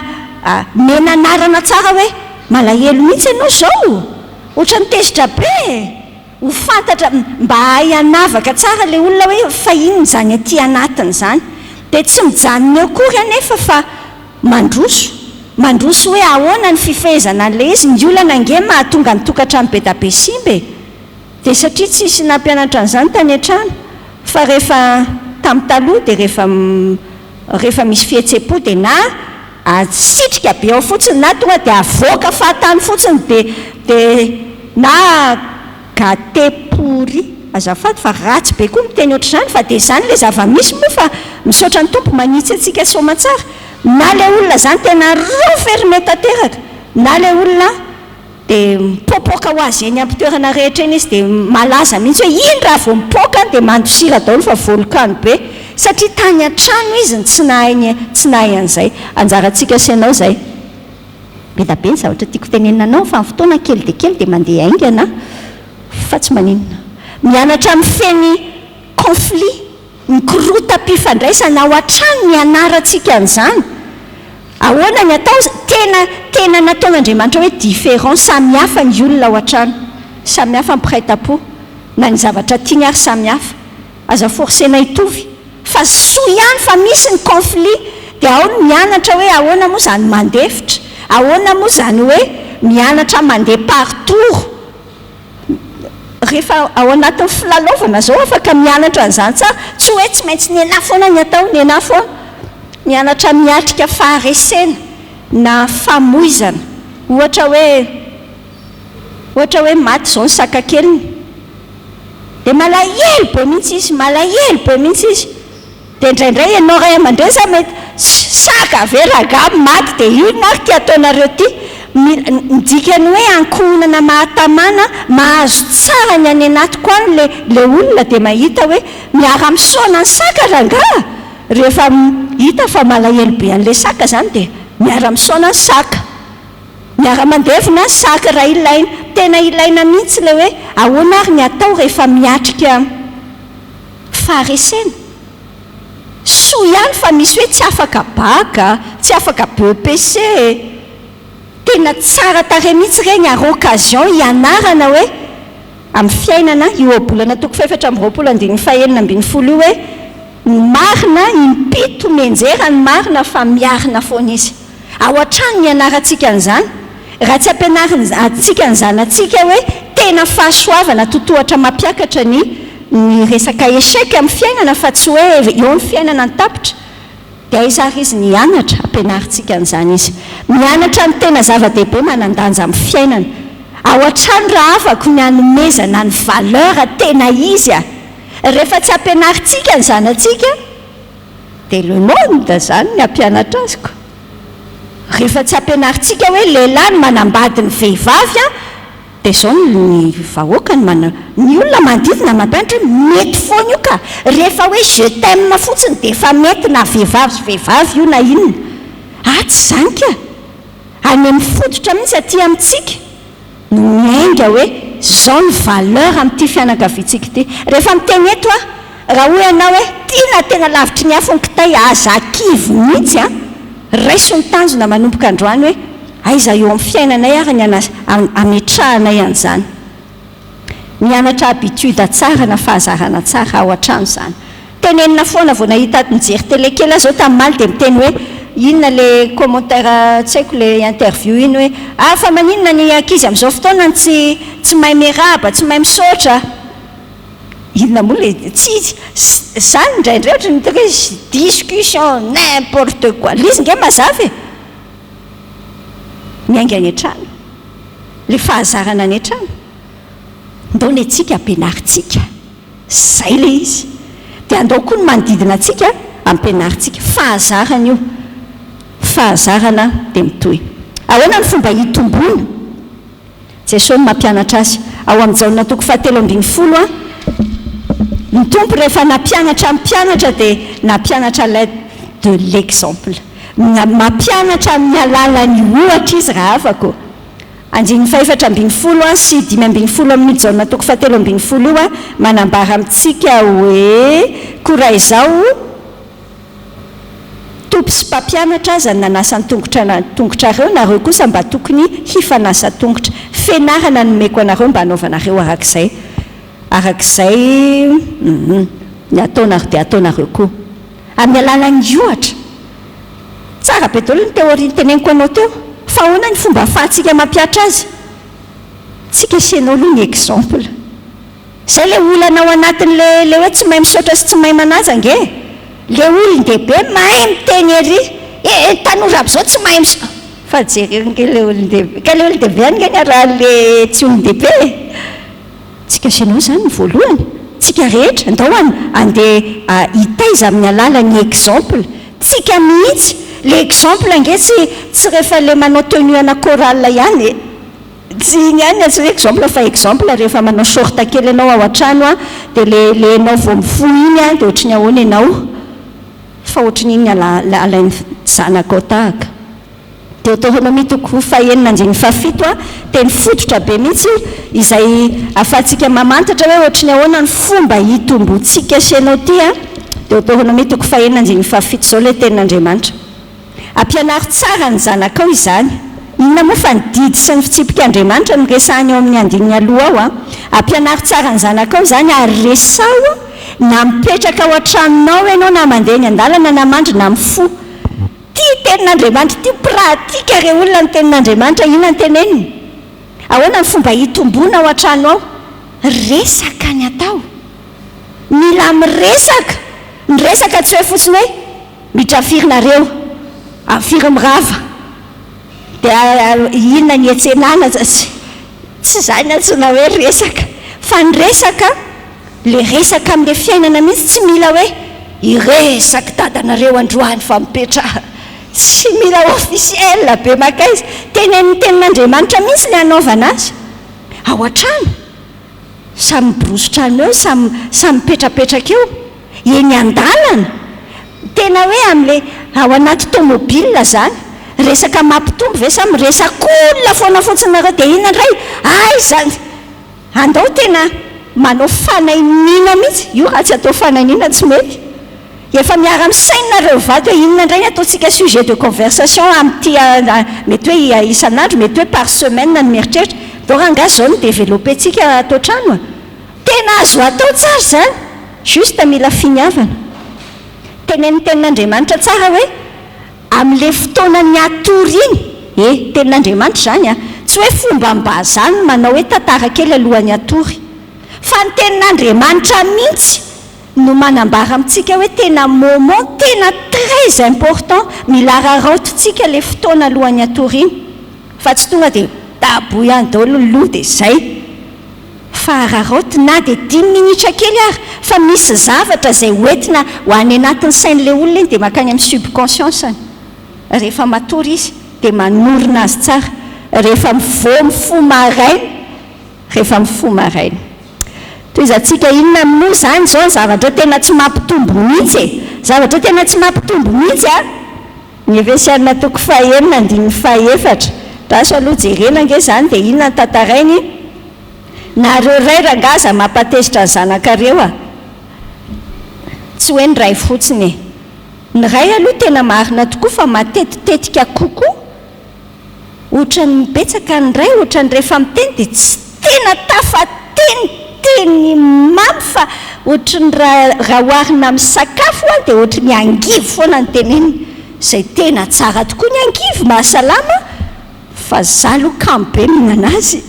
Speaker 1: menanarana tsara hoe malahelo mihitsy ianao zao, ohatrany tezitra be, ho fantatra mba hianavaka tsara ilay olona hoe fa inona izany aty anatiny izany. Dia tsy mijanona eo kory anefa fa mandroso hoe ahoana ny fifehezana an'ilay izy, ny olana ange mahatonga ny tokantrano be da be simba e. Dia satria tsisy nampianatra an'izany tany an-trano, fa rehefa tamin'ny taloha dia rehefa misy fihetsem-po dia na sitrika be ao fotsiny na tonga dia avoaka fahatany fotsiny dia na gatepory, azafady fa ratsy be koa miteny ohatr'izany, fa dia izany ilay zava-misy moa fa misaotra ny tompo manitsy antsika soma tsara. Na ilay olona izany tena referme tanteraka, na ilay olona dia mipoapoaka ho azy eny ampitoerana rehetra eny izy dia malaza mihitsy hoe iny raha vao mipoaka dia mandosira daholo fa volokano be, satria tany an-trano izy tsy nahay an'izay. Anjarantsika sy ianao izay. Be da be ny zavatra tiako tenenanao fa ny fotoana kely dia mandeha aingana fa tsy maninona. Mianatra amin'ny feny conflit, ny korotam-pifandraisana ao an-trano ny anarantsika an'izany. Ahoana ny atao tena nataon'Andriamanitra hoe différent, samihafa ny olona ao an-trano, samihafa mpiray-tam-po, na ny zavatra tiany ary samihafa, aza forcena hitovy. Fa soa ihany fa misy ny conflit dia ao ny mianatra hoe ahoana moa izany mandefitra, ahoana moa izany hoe mianatra mandeha partour. Rehefa ao anatin'ny filalaovana zao afaka mianatra an'izany tsara, tsy hoe tsy maintsy niena foana ny atao, niena foana. Mianatra miatrika faharesena na famoizana. Ohatra hoe maty izao ny saka keliny dia malahelo be mihitsy izy, dia indraindray ianao ray aman-dreny sa mety saka ve ragabo maty dia inona ary ty ataonareo ty. Midikany hoe ankonana mahatamana mahazo tsara ny any anatiko any le olona dia mahita hoe miara-misaona ny saka rangaha. Rehefa hita fa malahelo be an'ilay saka izany dia miara-misaona ny saka, miara-mandevona ny saka raha ilaina. Tena ilaina mihitsy ilay hoe ahoana ary ny atao rehefa miatrika faharesena. Soa ihany fa misy hoe tsy afaka baka, tsy afaka BEPC, tena tsara tarehy mihitsy regny ary occasion hianarana hoe amin'ny fiainana io obolana toko 4-9-11 hoe ny marina impito menjera, ny marina fa miarina foana izy. Ao an-trano ny ianarantsika an'izany, raha tsy ampianarantsika ny zanatsika hoe tena fahasoavana totohatra mampiakatra ny resaka échec amin'ny fiainana fa tsy hoe eo ny fiainana ny tapitra, dia izary izy ny ianatra ampianarantsika an'izany izy. Mianatra ny tena zava-dehibe manandanja amin'ny fiainana. Ao an-trano raha afaka ny hanomezana ny valeur tena izy a. Rehefa tsy ampianarantsika ny zanatsika dia le monde izany ny ampianatra aziko. Rehefa tsy ampianarantsika hoe lehilahy no manambady ny vehivavy dia izao ny vahoaka ny olona manodidina mampianatra mety foana io ka rehefa hoe je t'aime fotsiny dia efa mety na vehivavy io na inona tsy zany ka any mifototra mihitsy aty amintsika no miainga hoe zao ny valeur amin'ity fianakaviantsika ity rehefa miteny eto raha hoe ianao hoe tiana tena lavitry ny hafa ny kitay aza kivy mihitsy raiso ny tanjona manomboka androany hoe aiza eo amin'ny fiainanay ary ny ametrahanay an'izany mianatra habitude tsara na fahazarana tsara ao an-trano zany tenenina foana vao nahita mijery telekely zao tamin'ny maly dia miteny hoe inona le commentaire tsy haiko le interview iny hoe fa maninona ny ankizy amin'izao fotoana tsy mahay miaraba tsy mahay misaotra inona moa le tsy zany indraindray ohatra ny hoe discussion n'importe quoi lizy nge mazava miainga any an-trano le fahazarana any an-trano ndao antsika ampianaritsika zay le izy dia andao koa ny manodidina atsika ampianaritsika fahazarana io fahazarana dia mitohy ahoana ny fomba hitombona jesosy no mampianatra azy ao amin'ny jaona toko 7:10 ny tompo rehefa nampianatra mpianatra dia nampianatra l'aide de l'exemple mampianatra amin'ny alalany ohatra izy raha afako andiny 4:10 sy 5:10 amin'ny jaona toko 7:10 io manambara amintsika hoe koa izao tompo sy mpampianatra aza ny nanasa ny tongotra reo nareo kosa mba tokony hifanasa tongotra fianarana nomeko anareo mba hanaovanareo arak'izay ny ataonareo dia ataonareo koa amin'ny alalany ohatra tsara be daholo ny teoria nyteneniko anao teo fa ahoana ny fomba ahafahantsika mampiatra azy tsika asianao aloha ny exemple zay le olanao anatin'le hoe tsy mahay misaotra sy tsy mahay manaja nge le olon-dehibe mahay miteny ery tanora aby zao tsy mahay fa jerenge le olon-dehibe ka le olon-dehibe any ngany raha le tsy olon-dehibe tsika asianao zany ny voalohany tsika rehetra ndao andeha hitaiza amin'ny alalany exemple tsika mihitsy le exemple nge tsy rehefa le manao tenue ana chorale ihany tsy iny ihany tsy hoe exemple fa exemple rehefa manao sorta kely ianao ao an-trano dia le anao vao mifoy iny dia ohatry ny ahoana ianao fa ohatry ny iny alainy zanakao tahaka Deutéronomie toko 4:7 teny fototra be mihitsy izay ahafahantsika mamantatra hoe ohatry ny ahoana ny fomba hitombontsika asianao ty Deutéronomie toko 4:7 zao le tenin'Andriamanitra ampianary tsara ny zanakao izany inona moa fa nididy sy ny fitsipik'Andriamanitra ny resahany ao amin'ny andininy aloha ao ampianary tsara ny zanakao izany ary resao na mipetraka ao an-tranonao ianao na mandeha ny andalana na mandry na mifo tia tenin'Andriamanitra tia pratika re olona ny tenin'Andriamanitra inona ny teneniny ahoana ny fomba hitombona ao an-trano ao resaka ny atao mila miresaka ny resaka tsy hoe fotsiny hoe mitrafirinareo afiry mirava dia inona ny etsenana tsy zany antsona hoe resaka fa ny resaka le resaka amin'le fiainana mihitsy tsy mila hoe iresaka dadanareo androany fa mipetraha tsy mila officiel be makaizy tenin'Andriamanitra mihitsy le anaovana azy ao an-trano samy miborosy-trano eo samy mipetrapetraka eo eny an-dalana tena hoe amin'le ao anaty tomobile zany resaka mampitombo ve sa miresak'olona foana fotsinareo dia inona ndray zany andao tena manao fanainina mihitsy io raha tsy atao fanainina tsy mety efa miara misainareo vady hoe inona indray ataontsika sujet de conversation amin'ity mety hoe isan'andro mety hoe par semaine ny mieritreritra dao rangazy zao ny développé tsika atao trano tena azo atao tsara zany juste mila finiavana tenin'Andriamanitra tsara hoe amin'le fotoana ny atory iny tenin'Andriamanitra zany tsy hoe fomba mbazany manao hoe tantara kely alohan'ny atory fa ny tenin'Andriamanitra mihitsy no manambara amintsika hoe tena moment tena très important mila raraotontsika le fotoana alohan'ny atory iny fa tsy tonga dia dabo ihany daholo ny loha dia zay fa raraoty na dia 10 minitra kely ary fa misy zavatra zay hoentina ho any anatin'ny sain'le olona iny dia makany amin'ny subconscience rehefa matory izy dia manorina azy tsara rehefa mifo maraina rehefa mifo maraina toy izantsika inona moa zany zao zavatra tena tsy mampitombo mihitsy zavatra tena tsy mampitombo mihitsy ny Efesianina toko 4:4 raso aloha jerena nge zany dia inona tantarainy nareo ray rangaza mampatezitra ny zanakareo tsy hoe ny ray fotsiny ny ray aloha tena marina tokoa fa matetitetika kokoa ohatran'ny betsaka ny ray ohatran'ny rehefa miteny dia tsy tena tafateniteny mamy fa ohatran'ny raha oharina amin'ny sakafo dia ohatran'ny angivo foana ny teneny izay tena tsara tokoa ny angivo mahasalama fa za aloha kambe mihinana azy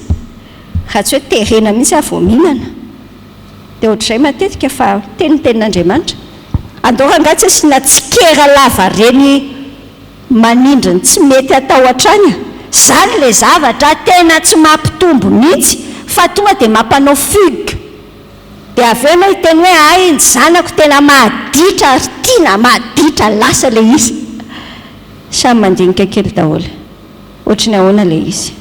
Speaker 1: raha tsy hoe terena mihitsy aho vao mihinana dia ohatr'izay matetika fa tenitenin'Andriamanitra andoranga tsy asiana tsikera lava reny manindriny tsy mety atao hatrany zany le zavatra tena tsy mampitombo mihitsy fa tonga dia mampanao fugue dia avy eo ianao hiteny hoe ay ny zanako tena mahaditra ary tiana mahaditra lasa le izy samy mandinika kely daholo ohatrany ahoana le izy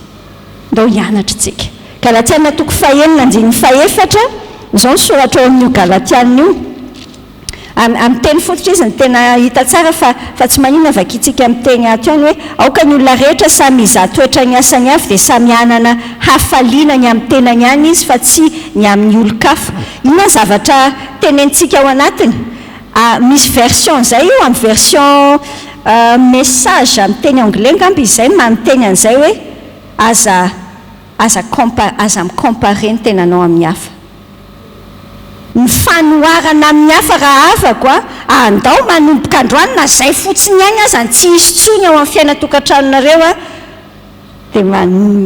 Speaker 1: ndao hianatra tsika Galatiana toko 4:4 izao ny soratra ao amin'io Galatiana io amin'ny teny fototra izy ny tena hita tsara fa tsy maninona vakitsika amin'ny teny ato ihany hoe aoka ny olona rehetra samy iza toetra ny asany avy dia samy anana hafaliana ny amin'ny tenany ihany izy fa tsy ny amin'ny olo-kafa inona zavatra tenentsika ao anatiny misy version zay io amin'ny version message amin'ny teny anglais ngamby izay manonteny an'izay hoe aza micompare ny tenanao amin'ny hafa ny fanoharana amin'ny hafa raha afako andao manomboka androany na zay fotsiny ihany azany tsy hisy tsony ao amin'ny fiainatokantranonareo dia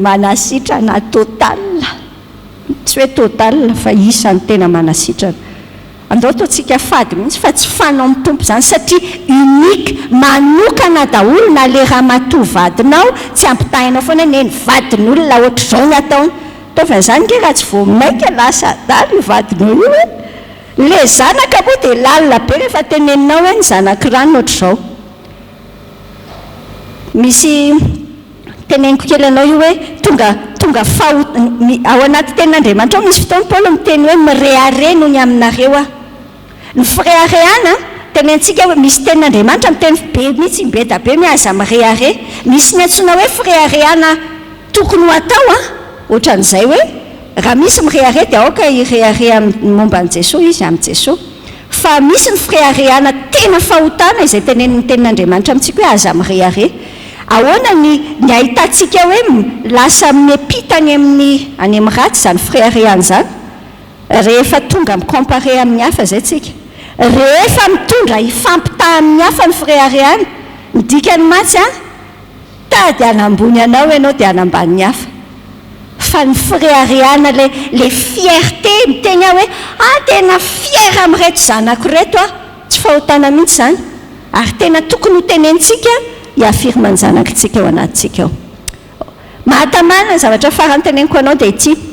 Speaker 1: manasitrana total tsy hoe total fa isany tena manasitrana andao ataontsika fady mihitsy fa tsy fanao mitompo zany satria unique manokana daholo na le raha matoa vadinao tsy ampitahinao foana ny vadin'olona ohatr'izao ny ataony taovana zany nge raha tsy vao maika lasa dalo io vadinao io le zanaka moa dia lalina be rehefa teneninao hoe ny zanakirano ohatr'izao misy teneniko kely anao io hoe tonga ao anaty tenin'Andriamanitra ao misy fotoana Paoly miteny hoe mireare noho ny aminareo ny fireareana tenentsika hoe misy tenin'Andriamanitra miteny be mihitsy beda be miaza mireare misy ny antsoina hoe fireareana tokony ho atao ohatran'izay hoe raha misy mireare dia aoka ireare momba an'i Jesosy izy amin'i Jesosy fa misy ny fireareana tena fahotana izay tenenin'ny tenin'Andriamanitra amintsika hoe aza mireare ahoana ny ahitantsika hoe lasa miepitany any amin'ny ratsy zany fireareana zany rehefa tonga micompare amin'ny hafa zay tsika rehefa mitondra hifampitaha amin'ny hafa ny fireareana midikany matsy tady anambony anao ianao dia anamban'ny hafa fa ny fireareana le fierté miteny hoe tena fiera amin'reto zanako reto tsy fahotana mihitsy zany ary tena tokony ho tenentsika hiafirma ny zanakitsika ao anatintsika ao mahatamana ny zavatra farany teneniko anao dia ity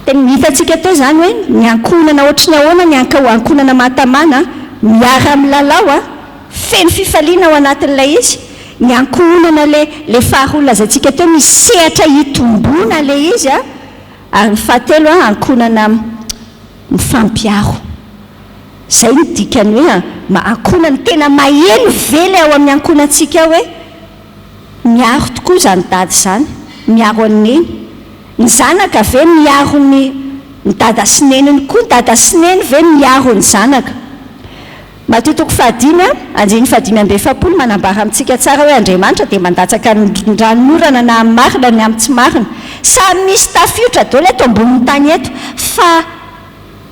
Speaker 1: hitantsika teo zany hoe ny ankonana ohatrany ahoana ny ankonana mahatamana miara milalao feno fifaliana ao anatin'ilay izy ny ankonana le faharola zayntsika teo misehatra hitombona le izy ary ny fahatelo ankonana mifampiaro zay ny dikany hoe ankonany tena maheno vely ao amin'ny ankonantsika hoe miaro tokoa zany dady zany miaro an'neny ny zanaka ve miaro ny dada sy neniny koa ny dada sy neny ve miaro ny zanaka Mateo toko 5:5 manambara amintsika tsara hoe Andriamanitra dia mandatsaka ny ranorana na amin'ny marina ny amin'ny tsy marina samy misy tafiotra daholo eto ambonin'ny tany eto fa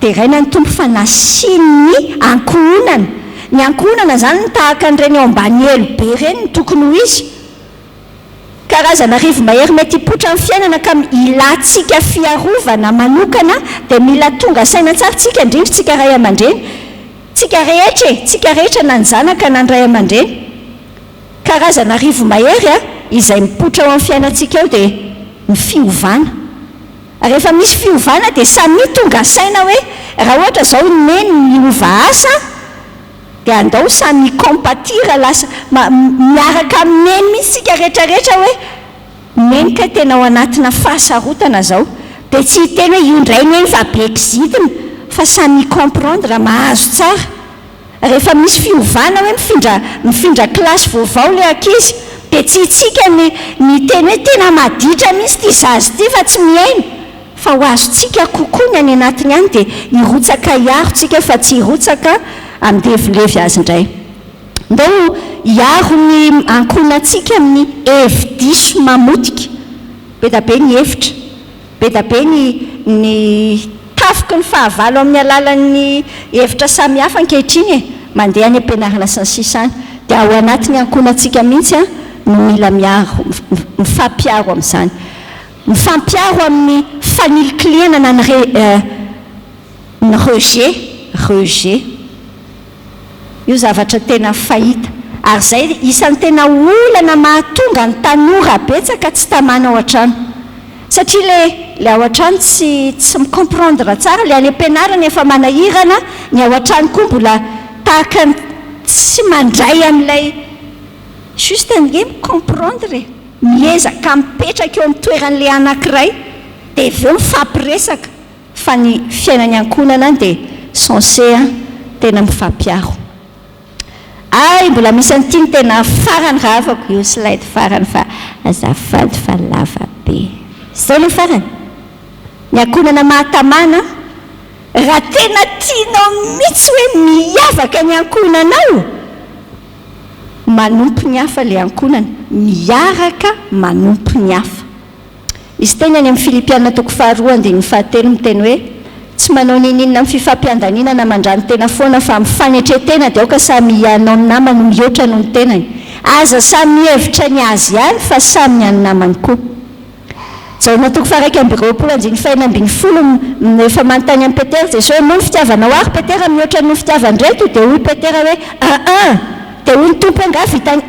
Speaker 1: dia raina ny tompo fa nasiany ankohonana ny ankohonana zany ny tahaka n'ireny ao ambany elo be reny ny tokony ho izy karazana rivo mahery mety hipotra amin'ny fiainana ka ilatsika fiarovana manokana dia mila tonga saina tsara tsika indrindra tsika ray aman-dreny tsika rehetra na ny zanaka na ny ray aman-dreny karazana rivo mahery izay mipotra ao amin'ny fiainantsika eo dia ny fiovana rehefa misy fiovana dia samy tonga saina hoe raha ohatra zao neny miova asa dia andao samy compatira lasa miaraka amineny mihitsy tsika rehetrarehetra hoe menika tena ao anatina fahasarotana zao dia tsy hiteny hoe io indrainy hoe fa be exitina fa samy comprendre mahazo tsara rehefa misy fiovana hoe mifindra klasy vaovao le ankizy dia tsy hitsika ny teny hoe tena maditra misy ty zazy ty fa tsy miaina fa ho azotsika kokoa ny any anatiny any dia hirotsaka hiaro tsika fa tsy hirotsaka amindevylevy azy indray ndao hiaro ny ankonatsika amin'ny hevi-diso mamotika be da be ny hevitra be da be ny tafiky ny fahavalo amin'ny alalan'ny hevitra samihafa ankehitriny e mandeha any ampianarana sy ny sisany dia ao anatiny ankonatsika mihitsy a no mila miaro mifampiaro amin'izany mifampiaro amin'ny fanilikiliana na ny rejet io zavatra tena fahita ary zay isan'ny tena olana mahatonga ny tanora betsaka tsy tamana ao an-trano satria le ao an-trano tsy micomprendre tsara le any ampianarana efa manahirana ny ao an-trano koa mbola tahaka tsy mandray amin'ilay juste nge micomprendre miezaka mipetraka eo amin'ny toeran'le anankiray dia aveo mifampiresaka fa ny fiainany ankonana dia censé tena mifampiaro mbola misy an'ity ny tena farany raha afako io slide farany fa azafady fa lava be zao le farany ny ankonana mahatamana raha tena tianao mihitsy hoe miavaka ny ankonanao manompo ny hafa le ankonana miaraka manompo ny hafa izy teny any amin'ny Filipiana toko 2:7 miteny hoe tsy manao ninina amin'ny fifampiandaninana mandrano tena foana fa mifanetretena dia aoka samy anao ny namany mihoatra noho ny tenany aza samy hevitra ny azy ihany fa samy any namany koa zaona toko 2:24 efa manontany amin'ny Petera Jesosy hoe moa ny fitiavanao ary Petera mihoatra noho fitiavan-dreto dia hoy Petera hoe dia hoy ny tompo anga vitany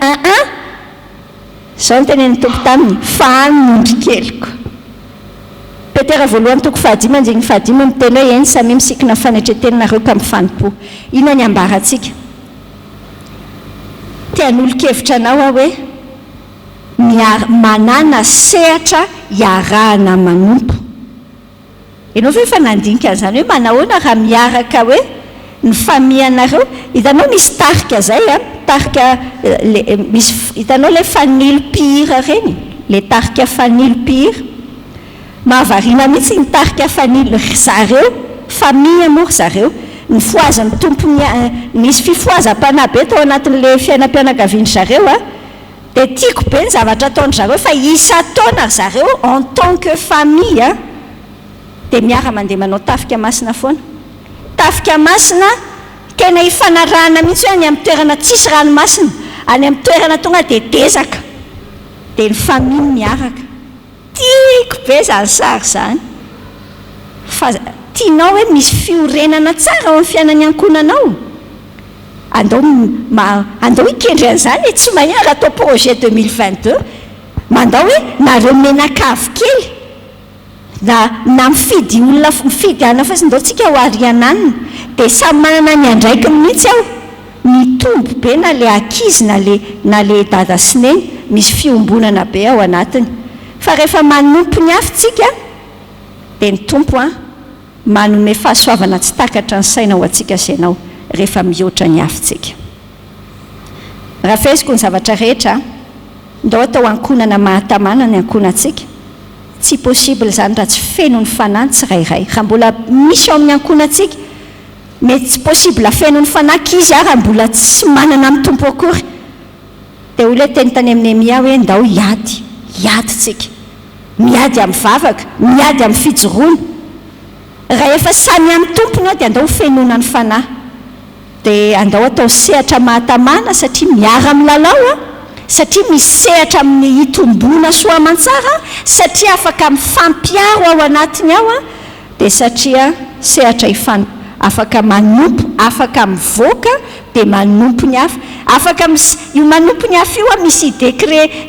Speaker 1: zao ny tenen'ny tompo taminy fa any mondry keliko Petera voalohany toko 5:5 miteny hoe eny samy misikina fanetretenanareo ka mifanompo ina ny ambaratsika tian'olo-kevitra anao hoe manana sehatra hiarahana manompo ianao ve fa nandinika zany hoe manahoana raha miaraka hoe ny famianareo hitanao misy tarika zay tarika misy hitanao le fanilo-pihira reny le tarika fanilo-pihira mahavarina mihitsy ny tarika fanilo zareo famille moa zareo ny foazan'ny tompo misy fifoazam-panahy tao anatin'le fiainam-pianakaviany zareo dia tiako be ny zavatra ataony zareo fa isa-taona zareo en tant que famille dia miara mandeha manao tafika masina foana tafika masina tena hifanarahana mihitsy hoe any amin'ny toerana tsisy ranomasina any amin'ny toerana tonga dia dezaka dia ny famille miaraka tiako be zany sary zany fa tianao hoe misy fiorenana tsara ao amin'ny fiainany ankonanao andao hikendry an'izany tsy mahiara atao projet 2022 mandao hoe nareo menakavy kely na mifidy olona mifidy ana fa sy ndao tsika ho ariananina dia samy manana ny andraiky mihitsy aho mitombo be na le akizy na le dada sineny misy fiombonana be ao anatiny fa rehefa manompo ny afitsika dia ny tompo manome fahasoavana tsy takatra ny saina ho atsika sainao rehefa mihoatra ny afitsika raha feziko ny zavatra rehetra ndao atao ankonana mahatamana ny ankonatsika tsy possible zany raha tsy feno ny fanahy tsirairay raha mbola misy ao amin'ny ankonatsika mety tsy possible feno ny fanahy izy raha mbola tsy manana amin'ny tompo akory dia olo teny tany amin'ny Néhémia hoe ndao hiadytsika miady amin'ny vavaka miady amin'ny fijoroana raha efa samy amin'ny tompony dia andao fenona ny fanahy dia andao atao sehatra mahatamana satria miara amin'ny lalao satria misy sehatra amin'ny hitombona soa aman-tsara satria afaka mifampiaro ao anatiny ao dia satria sehatra afaka manompo afaka mivoaka dia manompo ny hafa afaka io manompo ny hafa io misy idée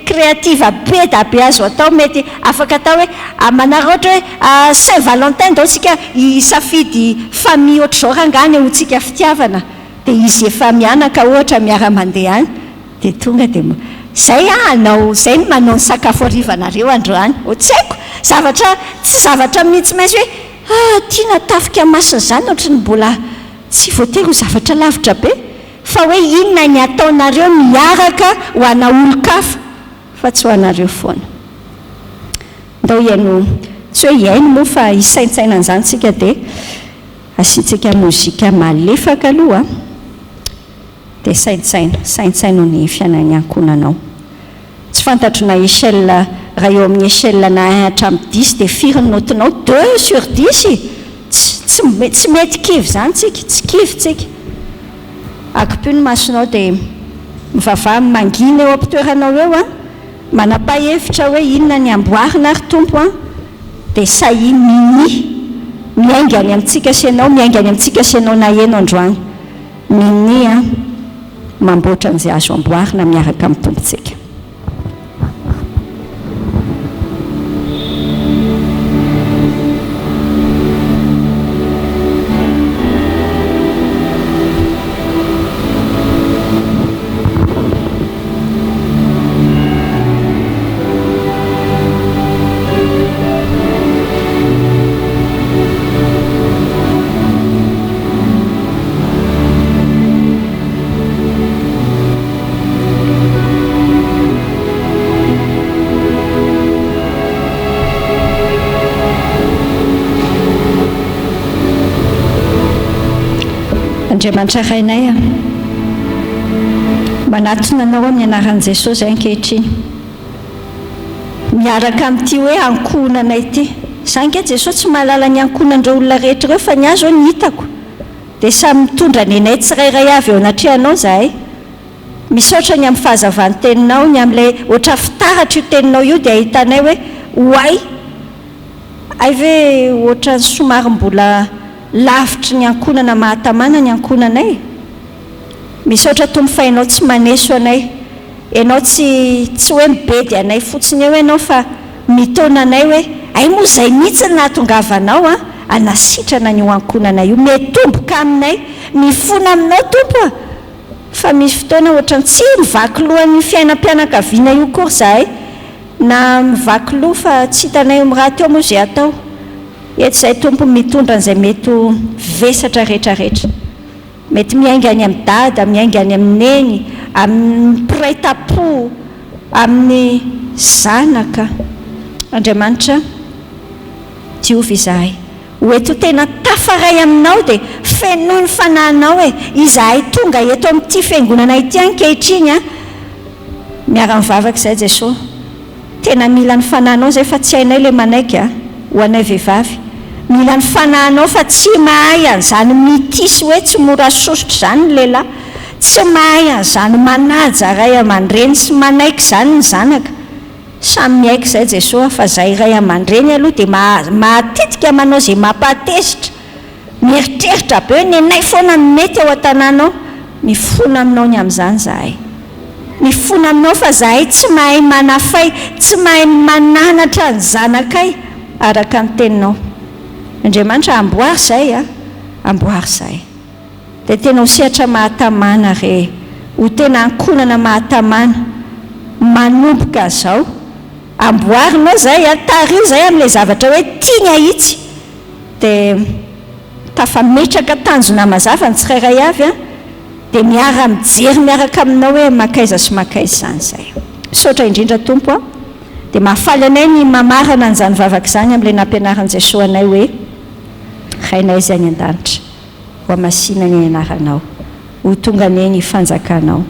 Speaker 1: créative be da be azo atao mety afaka atao hoe manara ohatra hoe Saint-Valentin dao tsika hisafidy famille ohatra zao rangany ho tsika fitiavana dia izy efa mianaka ohatra miara-mandeha any dia tonga dia zay anao zay ny manao ny sakafo arivanareo androany tsy haiko tsy zavatra mihitsy maintsy hoe tiana tafika masina zany ohatra ny mbola tsy voatery ho zavatra lavitra be fa hoe inona ny ataonareo miaraka ho ana olo-kafa fa tsy ho anareo foana ndao iaino tsy hoe iaino moa fa isaintsaina an'izany tsika dia asiantsika mozika malefaka aloha dia saintsaino ny fiainan'ny ankonanao tsy fantatro na échelle raha eo amin'ny échelle na 1 hatramin'ny 10 dia firy ny notinao 2 sur 10 tsy mety kivy zany tsika tsy kivy tsika akipio ny masonao dia mivavaha mangina eo ampitoeranao eo manapa-hevitra hoe inona ny amboarina ary tompo dia sahi miainga any amintsika sianao miainga any amintsika sianao na eno androany mini mamboatra an'izay azo amboarina miaraka amin'ny tompontsika Andriamanitra rainay manatona anao amin'ny anaran'i Jesosy zay ankehitriny miaraka amin'ity hoe ankonanay ity zany ke Jesosy tsy mahalala ny ankonandreo olona rehetra ireo fa ny azo ny hitako dia samy mitondra ny anay tsirairay avy eo anatrehanao zahay misaotra ny amin'ny fahazavan'ny teninao ny amin'ilay ohatra fitaratra io teninao io dia ahitanay hoe hoay ay ve ohatra somary mbola lavitry ny ankonana mahatamana ny ankonanay misaotra tompofainao tsy maneso anay ianao tsy hoe mibedy anay fotsiny eo ianao fa mitona anay hoe ay moa zay mihitsy ny nahatongavanao anasitrana ny ankonana io metomboka aminay mifona aminao tompo fa misy fotoana ohatra tsy mivaky lohan'ny fiainam-pianakaviana io kory zahay na mivaky loha fa tsy hitanay miraha teo moa zay atao eto zay tompo mitondra an'izay mety vesatra rehetrarehetra mety miainga any amin'ny dada miainga any amin'ny neny amin'ny piray-tapo amin'ny zanaka Andriamanitra Jehovah izahay hoeto tena tafaray aminao dia fenoy ny fanahinao izahay tonga eto amin'ity fiangonana ity ankehitriny miara-mivavaka izay Jesosy tena mila ny fanahinao zay fa tsy hainay le manaiky ho anay vehivavy mila ny fanahinao fa tsy mahay an'izany mitisy hoe tsy mora sosotry zany ny lehilahy tsy mahay an'izany manaja ray aman-dreny sy manaiky zany ny zanaka samy miaiky izay Jesosy fa zay ray aman-dreny aloha dia matetika manao zay mampatezitra mieritreritra be hoe ny anay foana mety ao an-tanànao mifona aminao ny amin'izany zahay mifona aminao fa zahay tsy mahay manafay tsy mahay mananatra ny zanakay araka ny teninao Andriamanitra amboary zay amboary zay dia tena ho sehatra mahatamana re ho tena ankonana mahatamana manomboka zao amboarinao zay tario zay amin'ilay zavatra hoe tiany ahitsy dia tafametraka tanjona mazava ny tsirairay avy dia miara mijery miaraka aminao hoe makaiza sy makaiza zany zay misaotra indrindra tompo dia mahafaly anay ny mamarana an'izany vavaka izany amin'ilay nampianaran'i Jesosy anay hoe rainay izay any an-danitra ho amasina ny anaranao ho tonga ane ny fanjakanao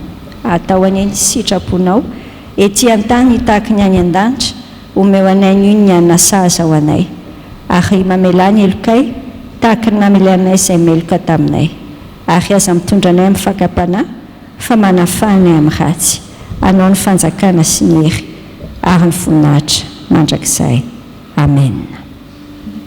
Speaker 1: atao ane ny sitraponao ety an-tany tahaka ny any an-danitra omeo anay ny ny anasaza ho anay ary mamelany elokay tahaka ny namelanay izay meloka taminay ary aza mitondra anay amin'ny fakapanahy fa manafahanay amin'ny ratsy anao ny fanjakana sy ny hery ary ny voninahitra mandrakizay amen